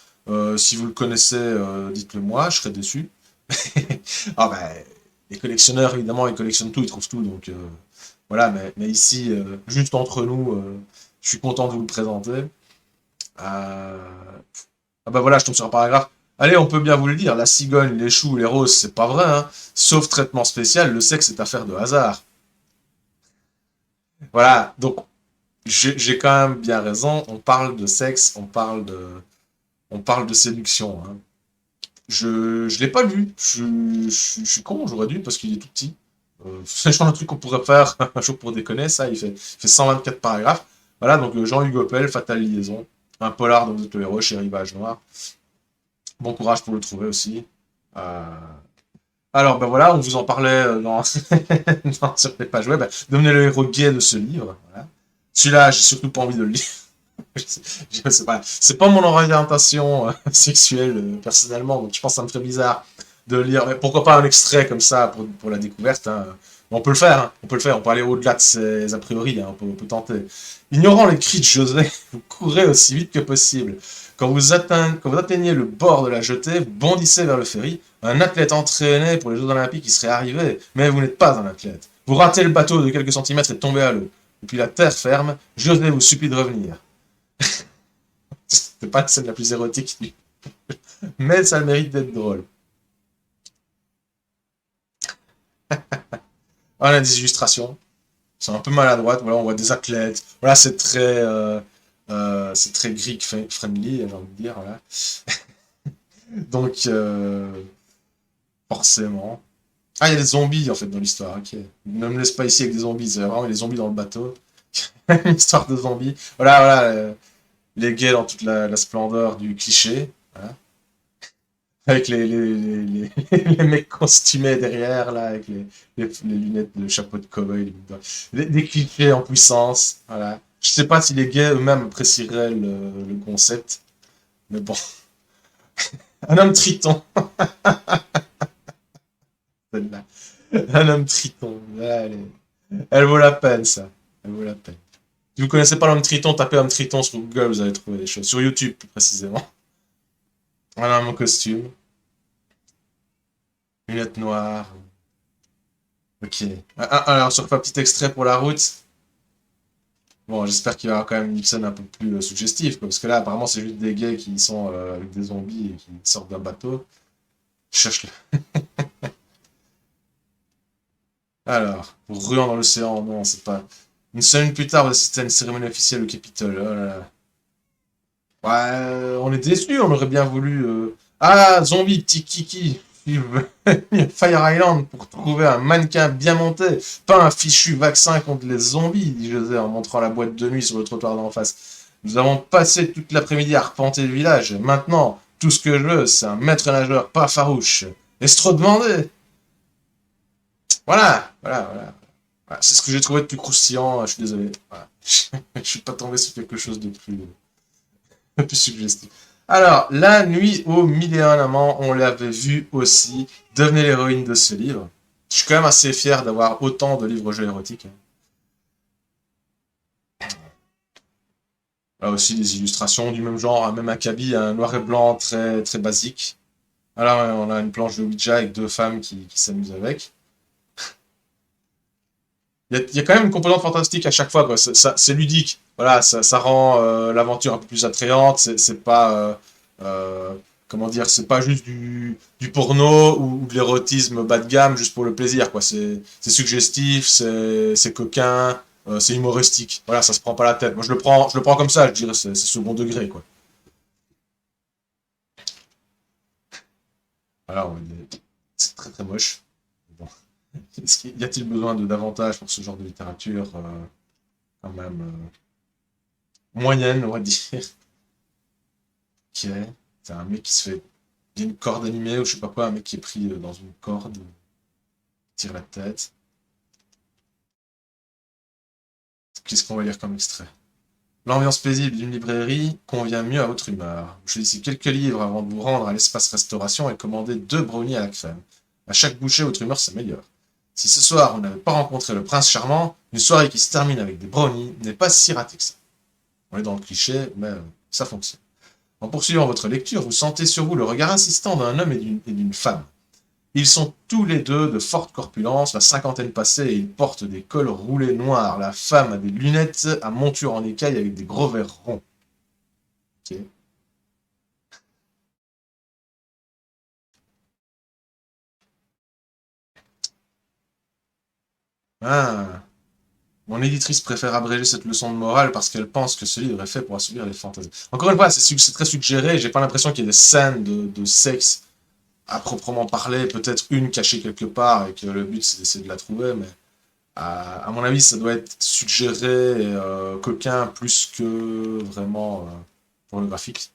Si vous le connaissez, dites-le moi, je serais déçu. Ah ben, les collectionneurs, évidemment, ils collectionnent tout, ils trouvent tout, donc voilà, mais ici, juste entre nous, je suis content de vous le présenter. Ah bah voilà, je tombe sur un paragraphe. Allez, on peut bien vous le dire, la cigogne, les choux, les roses, c'est pas vrai, hein. Sauf traitement spécial, le sexe est affaire de hasard. Voilà, donc j'ai quand même bien raison, on parle de sexe, on parle de séduction, hein. Je l'ai pas lu, je suis con, j'aurais dû, parce qu'il est tout petit. C'est le genre de truc qu'on pourrait faire un jour pour déconner, ça, il fait 124 paragraphes. Voilà, donc Jean-Hugues Oppel, Fatale Liaison, un polar dont vous êtes le héros chez Rivage Noir. Bon courage pour le trouver aussi. Euh, Alors, ben voilà, on vous en parlait sur les pages web. Devenez le héros gay de ce livre. Voilà. Celui-là, j'ai surtout pas envie de le lire. C'est pas mon orientation sexuelle personnellement, donc je pense que ça me ferait bizarre de lire. Mais pourquoi pas un extrait comme ça pour la découverte, hein. On peut le faire, hein. On peut le faire, on peut aller au-delà de ses a priori, hein. On peut tenter. Ignorant les cris de José, vous courez aussi vite que possible. Quand vous atteignez le bord de la jetée, vous bondissez vers le ferry. Un athlète entraîné pour les Jeux Olympiques y serait arrivé, mais vous n'êtes pas un athlète. Vous ratez le bateau de quelques centimètres et tombez à l'eau. Et puis la terre ferme, José vous supplie de revenir. C'est pas la scène la plus érotique, mais ça a le mérite d'être drôle. On a des illustrations. C'est un peu maladroite. Voilà, on voit des athlètes. Voilà, c'est très Greek friendly, j'ai envie de dire. Voilà. Donc, forcément. Ah, il y a des zombies en fait dans l'histoire. Ok. Ne me laisse pas ici avec des zombies. C'est vraiment les zombies dans le bateau. Une histoire de zombies. Voilà, voilà. Les gays dans toute la splendeur du cliché. Voilà. Avec les mecs costumés derrière, là, avec les lunettes, le chapeau de cow-boy, des clichés en puissance, voilà. Je sais pas si les gays eux-mêmes apprécieraient le concept, mais bon. Un homme triton, celle-là. Un homme triton, elle vaut la peine, ça. Elle vaut la peine. Si vous connaissez pas l'homme triton, tapez homme triton sur Google, vous allez trouver des choses. Sur YouTube, plus précisément. Voilà mon costume. Lunettes noires. Ok. Alors, sur un petit extrait pour la route. Bon, j'espère qu'il y aura quand même une scène un peu plus suggestive, quoi, parce que là, apparemment, c'est juste des gays qui sont avec des zombies et qui sortent d'un bateau. Je cherche le... Alors, ruant dans l'océan, non, c'est pas... Une semaine plus tard, on assiste à une cérémonie officielle au Capitole. Oh là là. Ouais, on est déçus, on aurait bien voulu... Ah, zombie, petit kiki. Fire Island pour trouver un mannequin bien monté, pas un fichu vaccin contre les zombies, dit José en montrant la boîte de nuit sur le trottoir d'en face. Nous avons passé toute l'après-midi à arpenter le village. Maintenant, tout ce que je veux, c'est un maître nageur pas farouche. Est-ce trop demandé? Voilà, voilà, voilà. Voilà, c'est ce que j'ai trouvé de plus croustillant, je suis désolé. Voilà. Je suis pas tombé sur quelque chose de plus, plus suggestif. Alors, La nuit aux mille et un amants, on l'avait vu aussi, devenez l'héroïne de ce livre. Je suis quand même assez fier d'avoir autant de livres-jeux érotiques. Là aussi, des illustrations du même genre, un même acabit, un noir et blanc très, très basique. Alors, on a une planche de Ouija avec deux femmes qui s'amusent avec. Il y a quand même une composante fantastique à chaque fois, quoi. C'est ludique. Voilà, ça rend l'aventure un peu plus attrayante. C'est pas, euh, comment dire, c'est pas juste du porno ou de l'érotisme bas de gamme juste pour le plaisir, quoi. C'est suggestif, c'est coquin, c'est humoristique. Voilà, ça se prend pas la tête. Moi, je le prends comme ça. Je dirais, c'est second degré, quoi. Alors, c'est très très moche. Bon. Y a-t-il besoin de davantage pour ce genre de littérature, quand même moyenne, on va dire. Ok. C'est un mec qui se fait. Il y a une corde animée ou je sais pas quoi, un mec qui est pris dans une corde, tire la tête. Qu'est-ce qu'on va lire comme extrait? L'ambiance paisible d'une librairie convient mieux à votre humeur. Vous choisissez quelques livres avant de vous rendre à l'espace restauration et commandez 2 brownies à la crème. À chaque bouchée, votre humeur s'améliore. Si ce soir vous n'avez pas rencontré le prince charmant, une soirée qui se termine avec des brownies n'est pas si ratée que ça. On est dans le cliché, mais ça fonctionne. En poursuivant votre lecture, vous sentez sur vous le regard insistant d'un homme et d'une femme. Ils sont tous les deux de forte corpulence, la cinquantaine passée, et ils portent des cols roulés noirs. La femme a des lunettes à monture en écaille avec des gros verres ronds. Ok. Ah. Mon éditrice préfère abréger cette leçon de morale parce qu'elle pense que ce livre est fait pour assouvir les fantasmes. Encore une fois, c'est très suggéré, j'ai pas l'impression qu'il y ait des scènes de sexe à proprement parler, peut-être une cachée quelque part et que le but c'est d'essayer de la trouver, mais à mon avis ça doit être suggéré et coquin plus que vraiment pornographique.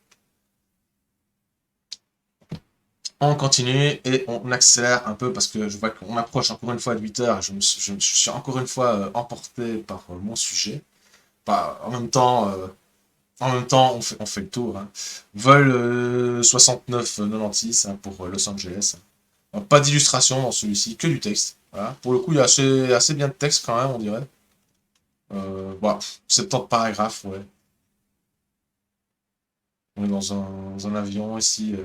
On continue et on accélère un peu parce que je vois qu'on approche encore une fois de 8 heures et je suis encore une fois emporté par mon sujet. Bah, en même temps on fait le tour. Hein. Vol 6996 hein, pour Los Angeles. Pas d'illustration dans celui-ci, que du texte. Voilà. Pour le coup, il y a assez bien de texte quand même, on dirait. Bon, 70 paragraphes, ouais. On est dans un avion ici.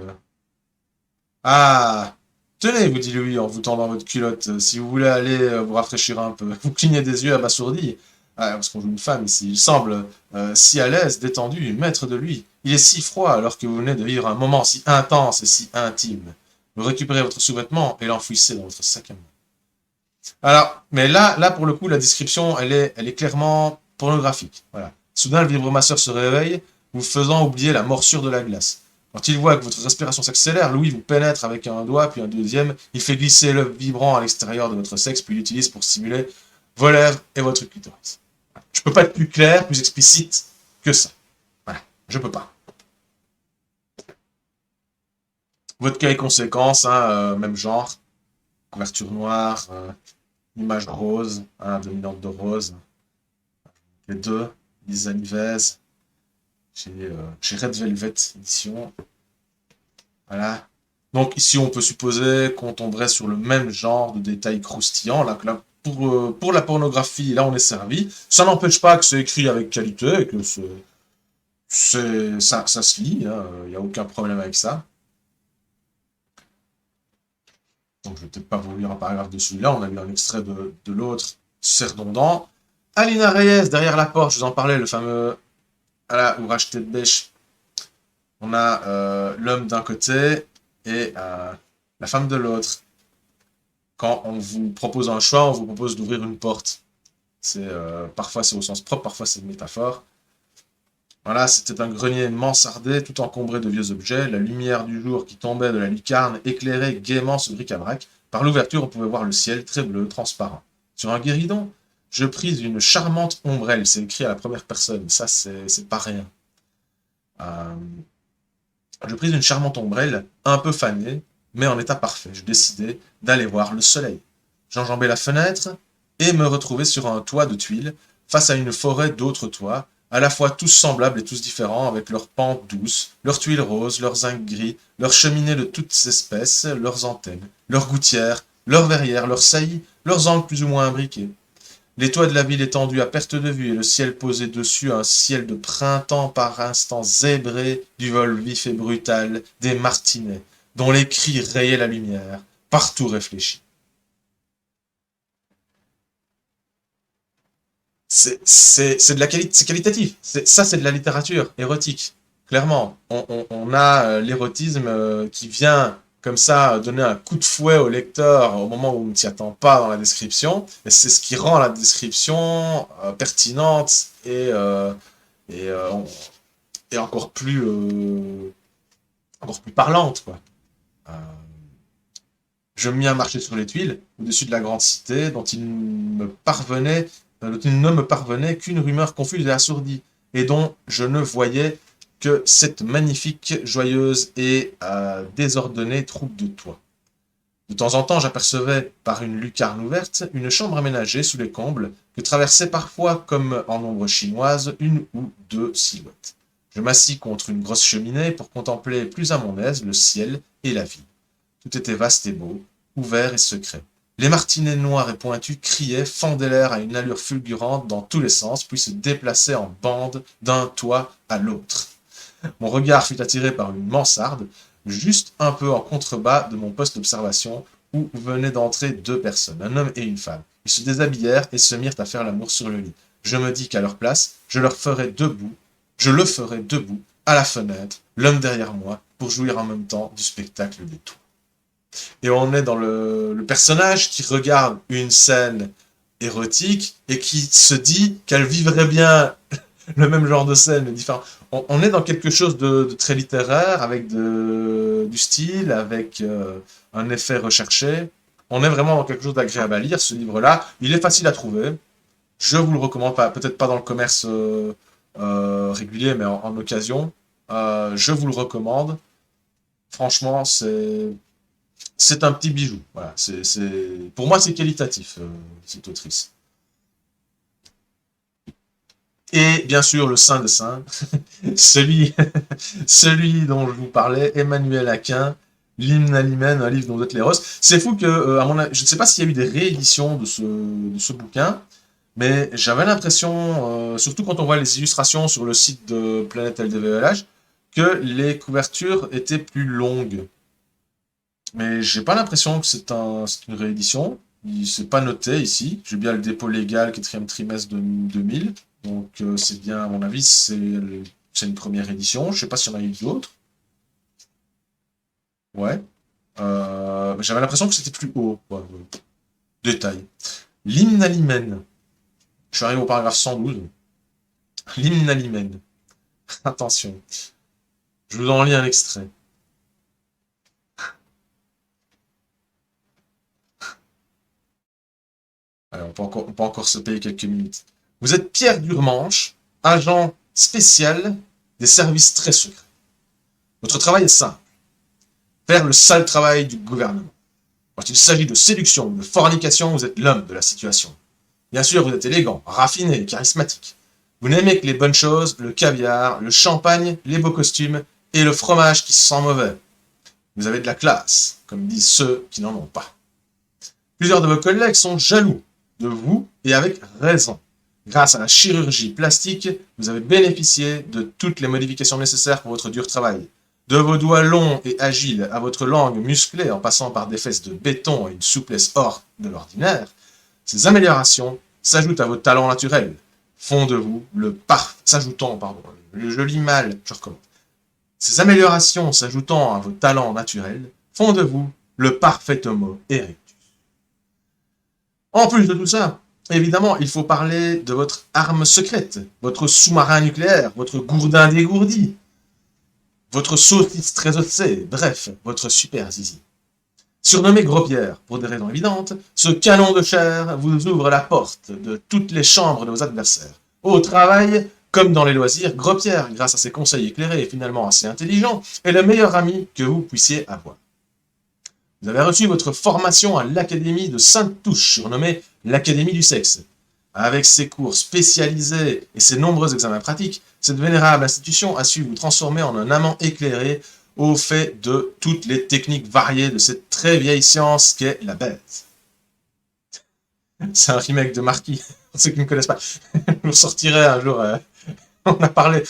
Ah! Tenez, vous dit Louis en vous tendant votre culotte, si vous voulez aller vous rafraîchir un peu. Vous clignez des yeux abasourdis. Ah, parce qu'on joue une femme ici. Il semble si à l'aise, détendu, maître de lui. Il est si froid alors que vous venez de vivre un moment si intense et si intime. Vous récupérez votre sous-vêtement et l'enfouissez dans votre sac à main. Alors, Mais là, pour le coup, la description, elle est clairement pornographique. Voilà. Soudain, le vibromasseur se réveille, vous faisant oublier la morsure de la glace. Quand il voit que votre respiration s'accélère, Louis vous pénètre avec un doigt, puis un deuxième. Il fait glisser le vibrant à l'extérieur de votre sexe, puis l'utilise pour stimuler vos lèvres et votre clitoris. Je peux pas être plus clair, plus explicite que ça. Voilà. Je peux pas. Votre cas et conséquences, hein, même genre. Couverture noire, image rose, hein, dominante de rose. Les deux, Lisa Nives, chez Red Velvet Edition. Voilà. Donc ici, on peut supposer qu'on tomberait sur le même genre de détails croustillants. Là, pour la pornographie, là, on est servi. Ça n'empêche pas que c'est écrit avec qualité et que ça se lit. Il n'y a aucun problème avec ça. Donc je vais peut-être pas vous lire un paragraphe de celui-là. On a lu un extrait de l'autre. C'est redondant. Alina Reyes, derrière la porte, je vous en parlais, le fameux ouvrage tête bêche. On a l'homme d'un côté et la femme de l'autre. Quand on vous propose un choix, on vous propose d'ouvrir une porte. Parfois c'est au sens propre, parfois c'est une métaphore. Voilà, c'était un grenier mansardé, tout encombré de vieux objets. La lumière du jour qui tombait de la lucarne éclairait gaiement ce bric-à-brac. Par l'ouverture, on pouvait voir le ciel très bleu, transparent. Sur un guéridon, je pris une charmante ombrelle. C'est écrit à la première personne. Ça, c'est pas rien. Euh, je pris une charmante ombrelle, un peu fanée, mais en état parfait. Je décidai d'aller voir le soleil. J'enjambai la fenêtre et me retrouvai sur un toit de tuiles, face à une forêt d'autres toits, à la fois tous semblables et tous différents, avec leurs pentes douces, leurs tuiles roses, leurs zincs gris, leurs cheminées de toutes espèces, leurs antennes, leurs gouttières, leurs verrières, leurs saillies, leurs angles plus ou moins imbriqués. Les toits de la ville étendus à perte de vue et le ciel posé dessus, un ciel de printemps par instants zébré du vol vif et brutal des martinets, dont les cris rayaient la lumière, partout réfléchis. C'est de la qualité, c'est qualitatif. Ça, c'est de la littérature érotique. Clairement, on a l'érotisme qui vient comme ça donner un coup de fouet au lecteur au moment où on ne s'y attend pas dans la description. Et c'est ce qui rend la description pertinente et, euh, et encore plus parlante, quoi. Euh, je me mis à marcher sur les tuiles, au-dessus de la grande cité, dont il ne me parvenait qu'une rumeur confuse et assourdie, et dont je ne voyais que cette magnifique, joyeuse et désordonnée troupe de toits. De temps en temps, j'apercevais, par une lucarne ouverte, une chambre aménagée sous les combles, que traversaient parfois, comme en ombre chinoise, une ou deux silhouettes. Je m'assis contre une grosse cheminée pour contempler plus à mon aise le ciel et la ville. Tout était vaste et beau, ouvert et secret. Les martinets noirs et pointus criaient, fendaient l'air à une allure fulgurante dans tous les sens, puis se déplaçaient en bande d'un toit à l'autre. Mon regard fut attiré par une mansarde, juste un peu en contrebas de mon poste d'observation, où venaient d'entrer deux personnes, un homme et une femme. Ils se déshabillèrent et se mirent à faire l'amour sur le lit. Je me dis qu'à leur place, je le ferai debout, à la fenêtre, l'homme derrière moi, pour jouir en même temps du spectacle des toits. Et on est dans le personnage qui regarde une scène érotique et qui se dit qu'elle vivrait bien le même genre de scène, mais différent. On est dans quelque chose de très littéraire, avec du style, avec un effet recherché. On est vraiment dans quelque chose d'agréable à lire, ce livre-là. Il est facile à trouver. Je vous le recommande, peut-être pas dans le commerce régulier, mais en occasion. Je vous le recommande. Franchement, c'est un petit bijou. Voilà, pour moi, c'est qualitatif, cette autrice. Et bien sûr, le saint de saints, celui, celui dont je vous parlais, Emmanuel Aquin, L'hymne à l'hymen, un livre dont vous êtes l'héros. C'est fou que, je ne sais pas s'il y a eu des rééditions de ce bouquin, mais j'avais l'impression, surtout quand on voit les illustrations sur le site de Planète LDVLH, que les couvertures étaient plus longues. Mais j'ai pas l'impression que c'est une réédition. C'est pas noté ici. J'ai bien le dépôt légal, quatrième trimestre de 2000. Donc c'est bien, à mon avis, c'est une première édition. Je sais pas s'il y en a eu d'autres. Ouais. J'avais l'impression que c'était plus haut. Ouais, ouais. Détail. L'hymne à l'hymen. Je suis arrivé au paragraphe 112. L'hymne à l'hymen. Attention. Je vous en lis un extrait. Alors, on peut encore se payer quelques minutes. Vous êtes Pierre Durmanche, agent spécial des services très secrets. Votre travail est simple. Faire le sale travail du gouvernement. Quand il s'agit de séduction ou de fornication, vous êtes l'homme de la situation. Bien sûr, vous êtes élégant, raffiné, charismatique. Vous n'aimez que les bonnes choses, le caviar, le champagne, les beaux costumes et le fromage qui sent mauvais. Vous avez de la classe, comme disent ceux qui n'en ont pas. Plusieurs de vos collègues sont jaloux de vous et avec raison. Grâce à la chirurgie plastique, vous avez bénéficié de toutes les modifications nécessaires pour votre dur travail. De vos doigts longs et agiles à votre langue musclée en passant par des fesses de béton et une souplesse hors de l'ordinaire, ces améliorations s'ajoutent à vos talents naturels, font de vous je lis mal, je recommence. Ces améliorations s'ajoutant à vos talents naturels font de vous le parfait homo erectus. En plus de tout ça, évidemment, il faut parler de votre arme secrète, votre sous-marin nucléaire, votre gourdin dégourdi, votre saucisse très ossée, bref, votre super zizi. Surnommé Gros-Pierre, pour des raisons évidentes, ce canon de chair vous ouvre la porte de toutes les chambres de vos adversaires. Au travail, comme dans les loisirs, Gros-Pierre, grâce à ses conseils éclairés et finalement assez intelligents, est le meilleur ami que vous puissiez avoir. Vous avez reçu votre formation à l'Académie de Sainte-Touche, surnommée l'Académie du sexe. Avec ses cours spécialisés et ses nombreux examens pratiques, cette vénérable institution a su vous transformer en un amant éclairé au fait de toutes les techniques variées de cette très vieille science qu'est la bête. C'est un remake de Marquis, pour ceux qui ne me connaissent pas. Je vous sortirai un jour. On en a parlé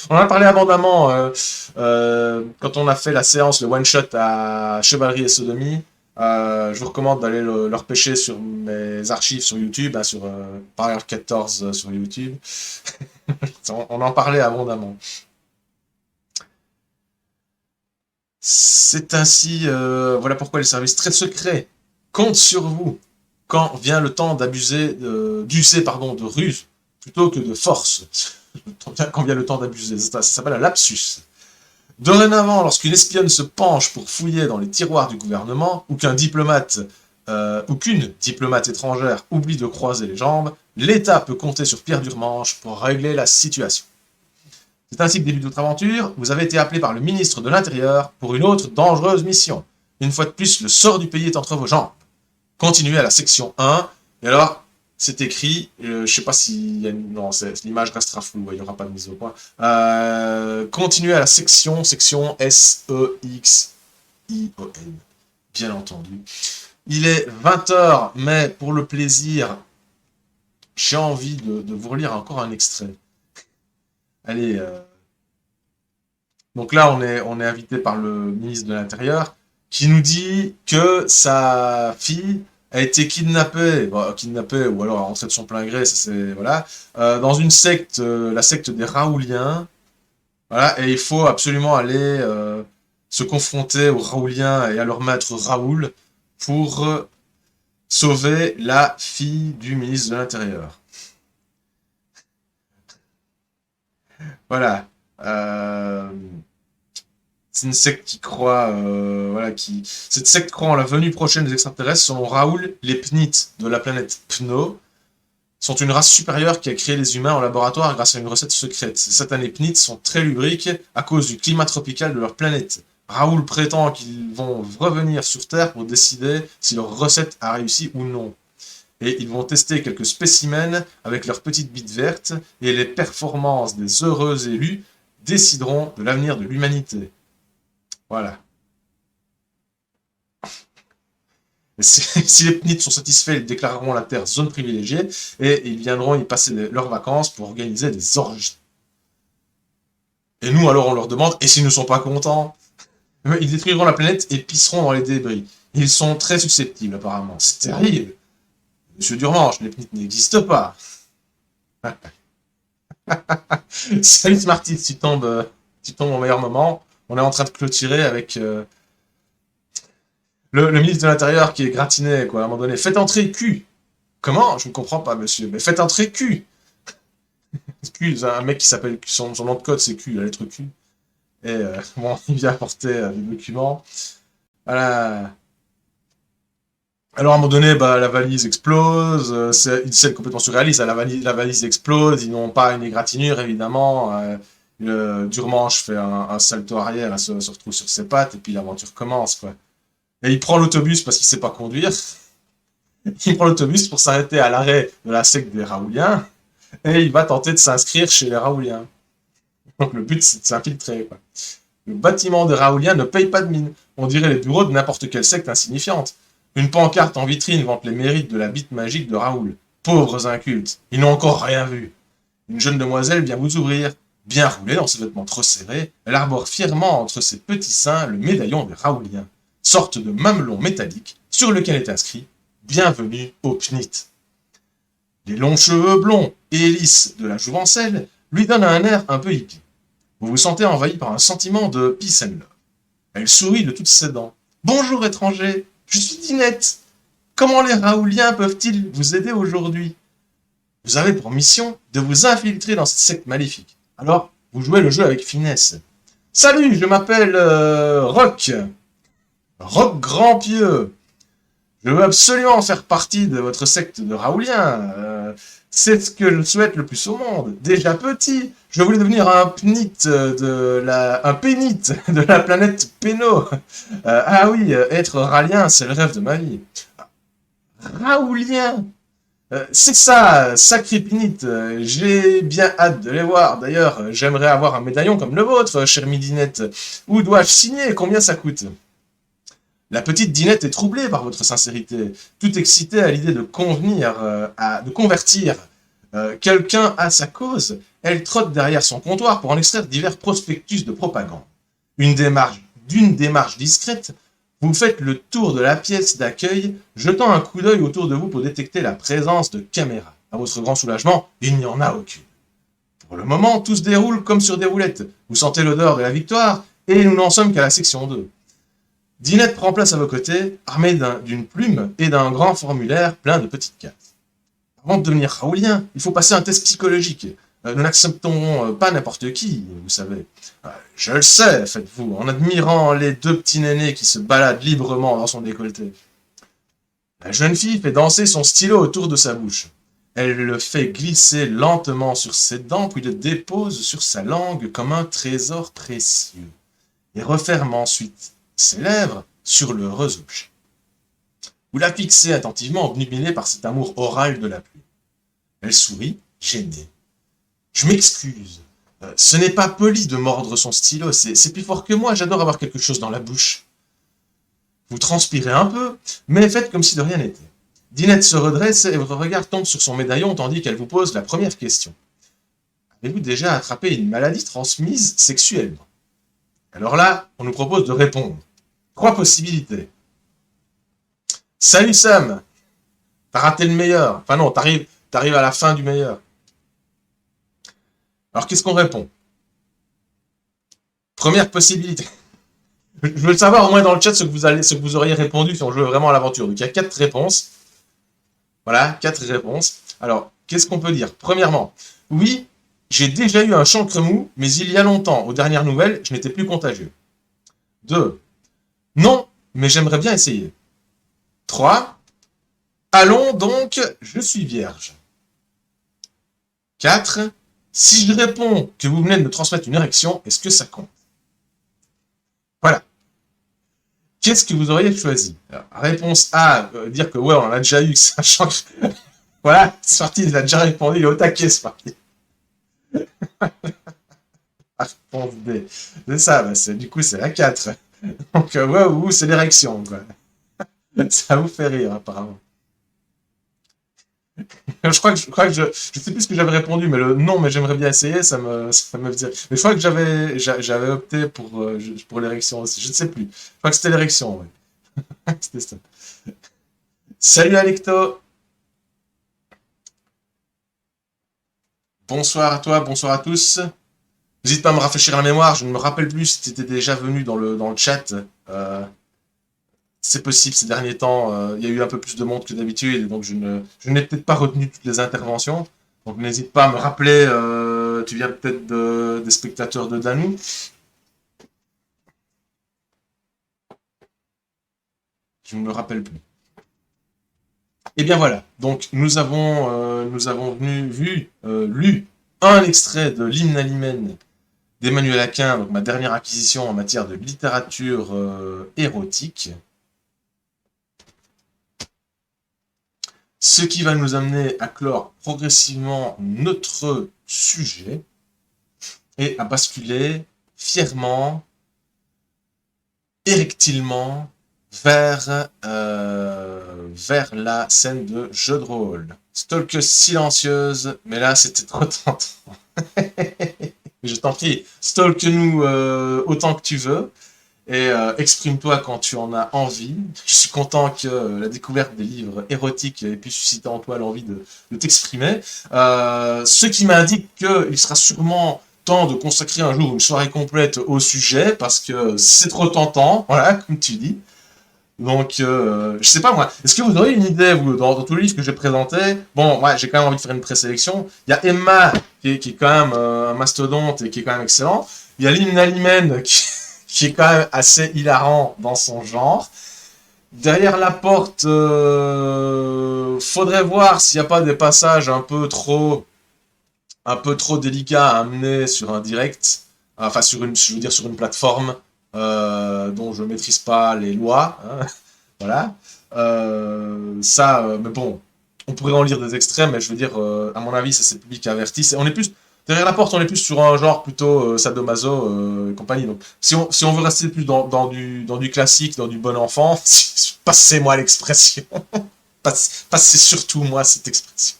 abondamment quand on a fait la séance, le one-shot à Chevalerie et Sodomie. Je vous recommande d'aller le repêcher sur mes archives sur YouTube, sur Paragraphe 14 sur YouTube. On en parlait abondamment. C'est ainsi, voilà pourquoi les services très secrets comptent sur vous quand vient le temps d'user de ruse plutôt que de force. Quand vient le temps d'abuser, ça s'appelle un lapsus. Dorénavant, lorsqu'une espionne se penche pour fouiller dans les tiroirs du gouvernement, ou qu'une diplomate étrangère oublie de croiser les jambes, l'État peut compter sur Pierre Durmanche pour régler la situation. C'est ainsi que débute votre aventure, vous avez été appelé par le ministre de l'Intérieur pour une autre dangereuse mission. Une fois de plus, le sort du pays est entre vos jambes. Continuez à la section 1, et alors, c'est écrit, je sais pas si non, l'image restera floue, il n'y aura pas de mise au point. Continuez à la section S-E-X-I-O-N, bien entendu. Il est 20h, mais pour le plaisir, j'ai envie de vous relire encore un extrait. Allez, donc là, on est invité par le ministre de l'Intérieur, qui nous dit que sa fille a été kidnappée ou alors rentrée de son plein gré, ça c'est voilà, dans une secte, la secte des Raouliens, voilà, et il faut absolument aller se confronter aux Raouliens et à leur maître Raoul pour sauver la fille du ministre de l'Intérieur. Voilà. C'est une secte qui croit, cette secte croit en la venue prochaine des extraterrestres. Selon Raoul, les Pnites de la planète Pno sont une race supérieure qui a créé les humains en laboratoire grâce à une recette secrète. Ces satanés Pnites sont très lubriques à cause du climat tropical de leur planète. Raoul prétend qu'ils vont revenir sur Terre pour décider si leur recette a réussi ou non. Et ils vont tester quelques spécimens avec leurs petites bites vertes, et les performances des heureux élus décideront de l'avenir de l'humanité. Voilà. Et si les Pnites sont satisfaits, ils déclareront la Terre zone privilégiée, et ils viendront y passer leurs vacances pour organiser des orgies. Et nous, alors, on leur demande, et s'ils ne sont pas contents, ils détruiront la planète et pisseront dans les débris. Ils sont très susceptibles, apparemment. C'est terrible. Monsieur Durmanche, les Pnites n'existent pas. Salut Smarty, tu tombes au meilleur moment. On est en train de clôturer avec le ministre de l'Intérieur qui est gratiné, quoi. À un moment donné, faites entrer Q. Comment? Je ne comprends pas, monsieur. Mais faites entrer Q. Q, un mec qui s'appelle, son nom de code c'est Q, la lettre Q. Et bon, il vient apporter des documents. Voilà. Alors à un moment donné, bah, la valise explose, c'est une scène complètement surréaliste, la valise explose, ils n'ont pas une égratignure évidemment, Durmanche fait un salto arrière, elle se retrouve sur ses pattes, et puis l'aventure commence, quoi. Et il prend l'autobus parce qu'il sait pas conduire, il prend l'autobus pour s'arrêter à l'arrêt de la secte des Raouliens, et il va tenter de s'inscrire chez les Raouliens. Donc le but c'est de s'infiltrer, quoi. Le bâtiment des Raouliens ne paye pas de mine, on dirait les bureaux de n'importe quelle secte insignifiante. Une pancarte en vitrine vante les mérites de la bite magique de Raoul. Pauvres incultes, ils n'ont encore rien vu. Une jeune demoiselle vient vous ouvrir. Bien roulée dans ses vêtements trop serrés, elle arbore fièrement entre ses petits seins le médaillon des Raouliens, sorte de mamelon métallique sur lequel est inscrit « Bienvenue au PNIT ». Les longs cheveux blonds et lisses de la jouvencelle lui donnent un air un peu hippie. Vous vous sentez envahi par un sentiment de peace and love. Elle sourit de toutes ses dents. « Bonjour étranger, je suis Dinette. Comment les Raouliens peuvent-ils vous aider aujourd'hui? Vous avez pour mission de vous infiltrer dans cette secte maléfique. Alors, vous jouez le jeu avec finesse. Salut, je m'appelle Rock. Rock Grandpieux. Je veux absolument faire partie de votre secte de Raouliens. C'est ce que je souhaite le plus au monde. Déjà petit, je voulais devenir un pénite de la planète Péno. Ah oui, être Raoulien, c'est le rêve de ma vie. Raoulien, c'est ça, sacré pénite. J'ai bien hâte de les voir. D'ailleurs, j'aimerais avoir un médaillon comme le vôtre, chère Midinette. Où dois-je signer? Combien ça coûte? La petite Dinette est troublée par votre sincérité, tout excitée à l'idée de convertir quelqu'un à sa cause. Elle trotte derrière son comptoir pour en extraire divers prospectus de propagande. D'une démarche discrète, vous faites le tour de la pièce d'accueil, jetant un coup d'œil autour de vous pour détecter la présence de caméras. À votre grand soulagement, il n'y en a aucune. Pour le moment, tout se déroule comme sur des roulettes. Vous sentez l'odeur de la victoire, et nous n'en sommes qu'à la section 2. Dinette prend place à vos côtés, armée d'une plume et d'un grand formulaire plein de petites cases. Avant de devenir raoulien, il faut passer un test psychologique. Nous n'acceptons pas n'importe qui, vous savez. Je le sais, faites-vous, en admirant les deux petits nénés qui se baladent librement dans son décolleté. La jeune fille fait danser son stylo autour de sa bouche. Elle le fait glisser lentement sur ses dents, puis le dépose sur sa langue comme un trésor précieux, et referme ensuite ses lèvres sur l'heureux objet. Vous la fixez attentivement, obnubilée par cet amour oral de la pluie. Elle sourit, gênée. Je m'excuse. Ce n'est pas poli de mordre son stylo, c'est plus fort que moi, j'adore avoir quelque chose dans la bouche. Vous transpirez un peu, mais faites comme si de rien n'était. Dinette se redresse et votre regard tombe sur son médaillon tandis qu'elle vous pose la première question. Avez-vous déjà attrapé une maladie transmise sexuellement? Alors là, on nous propose de répondre. 3 possibilités. Salut Sam, t'as raté le meilleur. Enfin non, t'arrives à la fin du meilleur. Alors qu'est-ce qu'on répond? Première possibilité. Je veux le savoir au moins dans le chat ce que vous auriez répondu si on jouait vraiment à l'aventure. Donc il y a 4 réponses. Voilà, 4 réponses. Alors, qu'est-ce qu'on peut dire? Premièrement, oui, j'ai déjà eu un chancre mou, mais il y a longtemps. Aux dernières nouvelles, je n'étais plus contagieux. 2. Non, mais j'aimerais bien essayer. 3. Allons donc, je suis vierge. 4. Si je réponds que vous venez de me transmettre une érection, est-ce que ça compte? Voilà. Qu'est-ce que vous auriez choisi? Alors, réponse A, dire que ouais, on en a déjà eu, que ça change. Voilà, c'est parti, il a déjà répondu, il est au taquet, c'est parti. Réponse B. C'est ça, bah, du coup, c'est la 4. Donc, ouais, c'est l'érection, quoi. Ça vous fait rire, apparemment. Je crois que je sais plus ce que j'avais répondu, mais le non, mais j'aimerais bien essayer, ça me faisait. Mais je crois que j'avais opté pour l'érection aussi. Je ne sais plus. Je crois que c'était l'érection, ouais. C'était ça. Salut Alecto. Bonsoir à toi, bonsoir à tous. N'hésite pas à me rafraîchir la mémoire, je ne me rappelle plus si tu étais déjà venu dans le chat. c'est possible, ces derniers temps, il y a eu un peu plus de monde que d'habitude, et donc je n'ai peut-être pas retenu toutes les interventions. Donc n'hésite pas à me rappeler, tu viens peut-être des spectateurs de Danou. Je ne me rappelle plus. Et bien voilà, donc lu un extrait de l'hymne à l'hymen d'Emmanuel Aquin, donc ma dernière acquisition en matière de littérature érotique. Ce qui va nous amener à clore progressivement notre sujet et à basculer fièrement, érectilement, vers la scène de jeu de rôle. Stalkeuse silencieuse, mais là c'était trop tentant. Je t'en prie, stalke-nous autant que tu veux et exprime-toi quand tu en as envie. Je suis content que la découverte des livres érotiques ait pu susciter en toi l'envie de t'exprimer. Ce qui m'indique qu'il sera sûrement temps de consacrer un jour une soirée complète au sujet, parce que c'est trop tentant, voilà, comme tu dis. Donc, je sais pas moi, est-ce que vous auriez une idée, vous, dans tous les livres que j'ai présentés? Bon, ouais, j'ai quand même envie de faire une présélection. Il y a Emma, qui est quand même un mastodonte et qui est quand même excellent. Il y a Lynn Nalimen, qui est quand même assez hilarant dans son genre. Derrière la porte, faudrait voir s'il n'y a pas des passages un peu trop délicats à amener sur un direct, enfin je veux dire sur une plateforme dont je maîtrise pas les lois, hein, voilà. Mais bon, on pourrait en lire des extraits, mais je veux dire, à mon avis, ça c'est public averti. On est plus derrière la porte, on est plus sur un genre plutôt sadomaso et compagnie. Donc, si on veut rester plus dans du classique, dans du bon enfant, passez-moi l'expression. Passez surtout moi cette expression.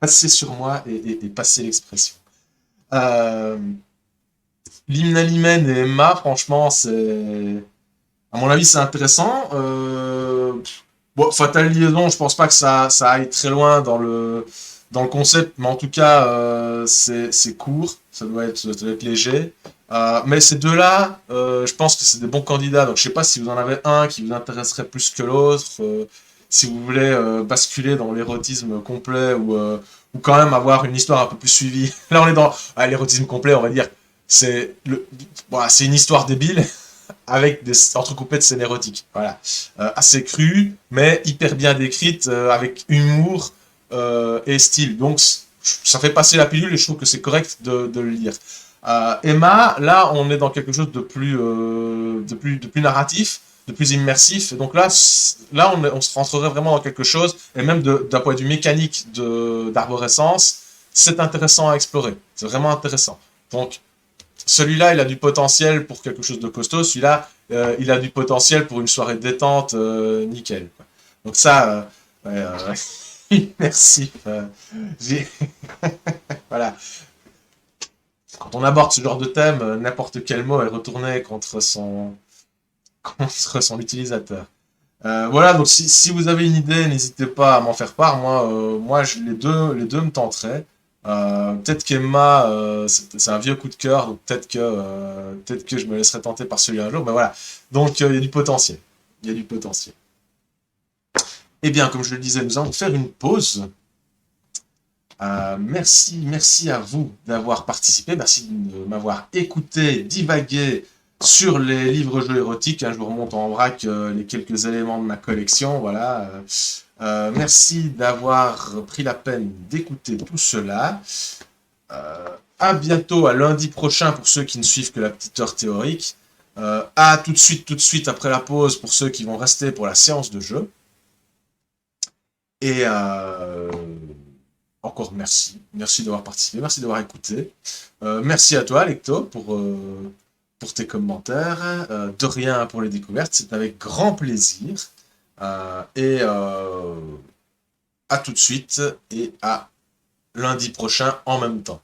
Passez sur moi et passez l'expression. Euh, L'hymne à l'hymen et Emma, franchement, c'est. À mon avis, c'est intéressant. Bon, Fatal Liaison, je pense pas que ça aille très loin dans le concept, mais en tout cas, c'est court, ça doit être léger. Mais ces deux-là, je pense que c'est des bons candidats. Donc, je sais pas si vous en avez un qui vous intéresserait plus que l'autre, si vous voulez basculer dans l'érotisme complet ou quand même avoir une histoire un peu plus suivie. Là, on est dans l'érotisme complet, on va dire. C'est une histoire débile avec des entrecoupées de scènes érotiques. Voilà. Assez crues, mais hyper bien décrites, avec humour et style. Donc, ça fait passer la pilule et je trouve que c'est correct de le lire. Emma, là, on est dans quelque chose de plus narratif, de plus immersif. Et donc là on se rentrerait vraiment dans quelque chose, et même d'un point de vue mécanique d'arborescence, c'est intéressant à explorer. C'est vraiment intéressant. Donc, celui-là, il a du potentiel pour quelque chose de costaud. Celui-là, il a du potentiel pour une soirée de détente, nickel, quoi. Donc ça, merci. Voilà. Quand on aborde ce genre de thème, n'importe quel mot est retourné contre son utilisateur. Voilà, donc si vous avez une idée, n'hésitez pas à m'en faire part. Moi les deux me tenteraient. Peut-être qu'Emma, c'est un vieux coup de cœur, donc peut-être que je me laisserai tenter par celui un jour. Mais voilà, donc il y a du potentiel. Il y a du potentiel. Eh bien, comme je le disais, nous allons faire une pause. Merci à vous d'avoir participé, merci de m'avoir écouté, divaguer sur les livres-jeux érotiques, hein. Je vous remonte en vrac les quelques éléments de ma collection, voilà. Merci d'avoir pris la peine d'écouter tout cela. À bientôt, à lundi prochain pour ceux qui ne suivent que la petite heure théorique. À tout de suite après la pause pour ceux qui vont rester pour la séance de jeu. Et encore merci. Merci d'avoir participé, merci d'avoir écouté. Merci à toi, Lecto, pour tes commentaires. De rien pour les découvertes, c'est avec grand plaisir. Et à tout de suite et à lundi prochain en même temps.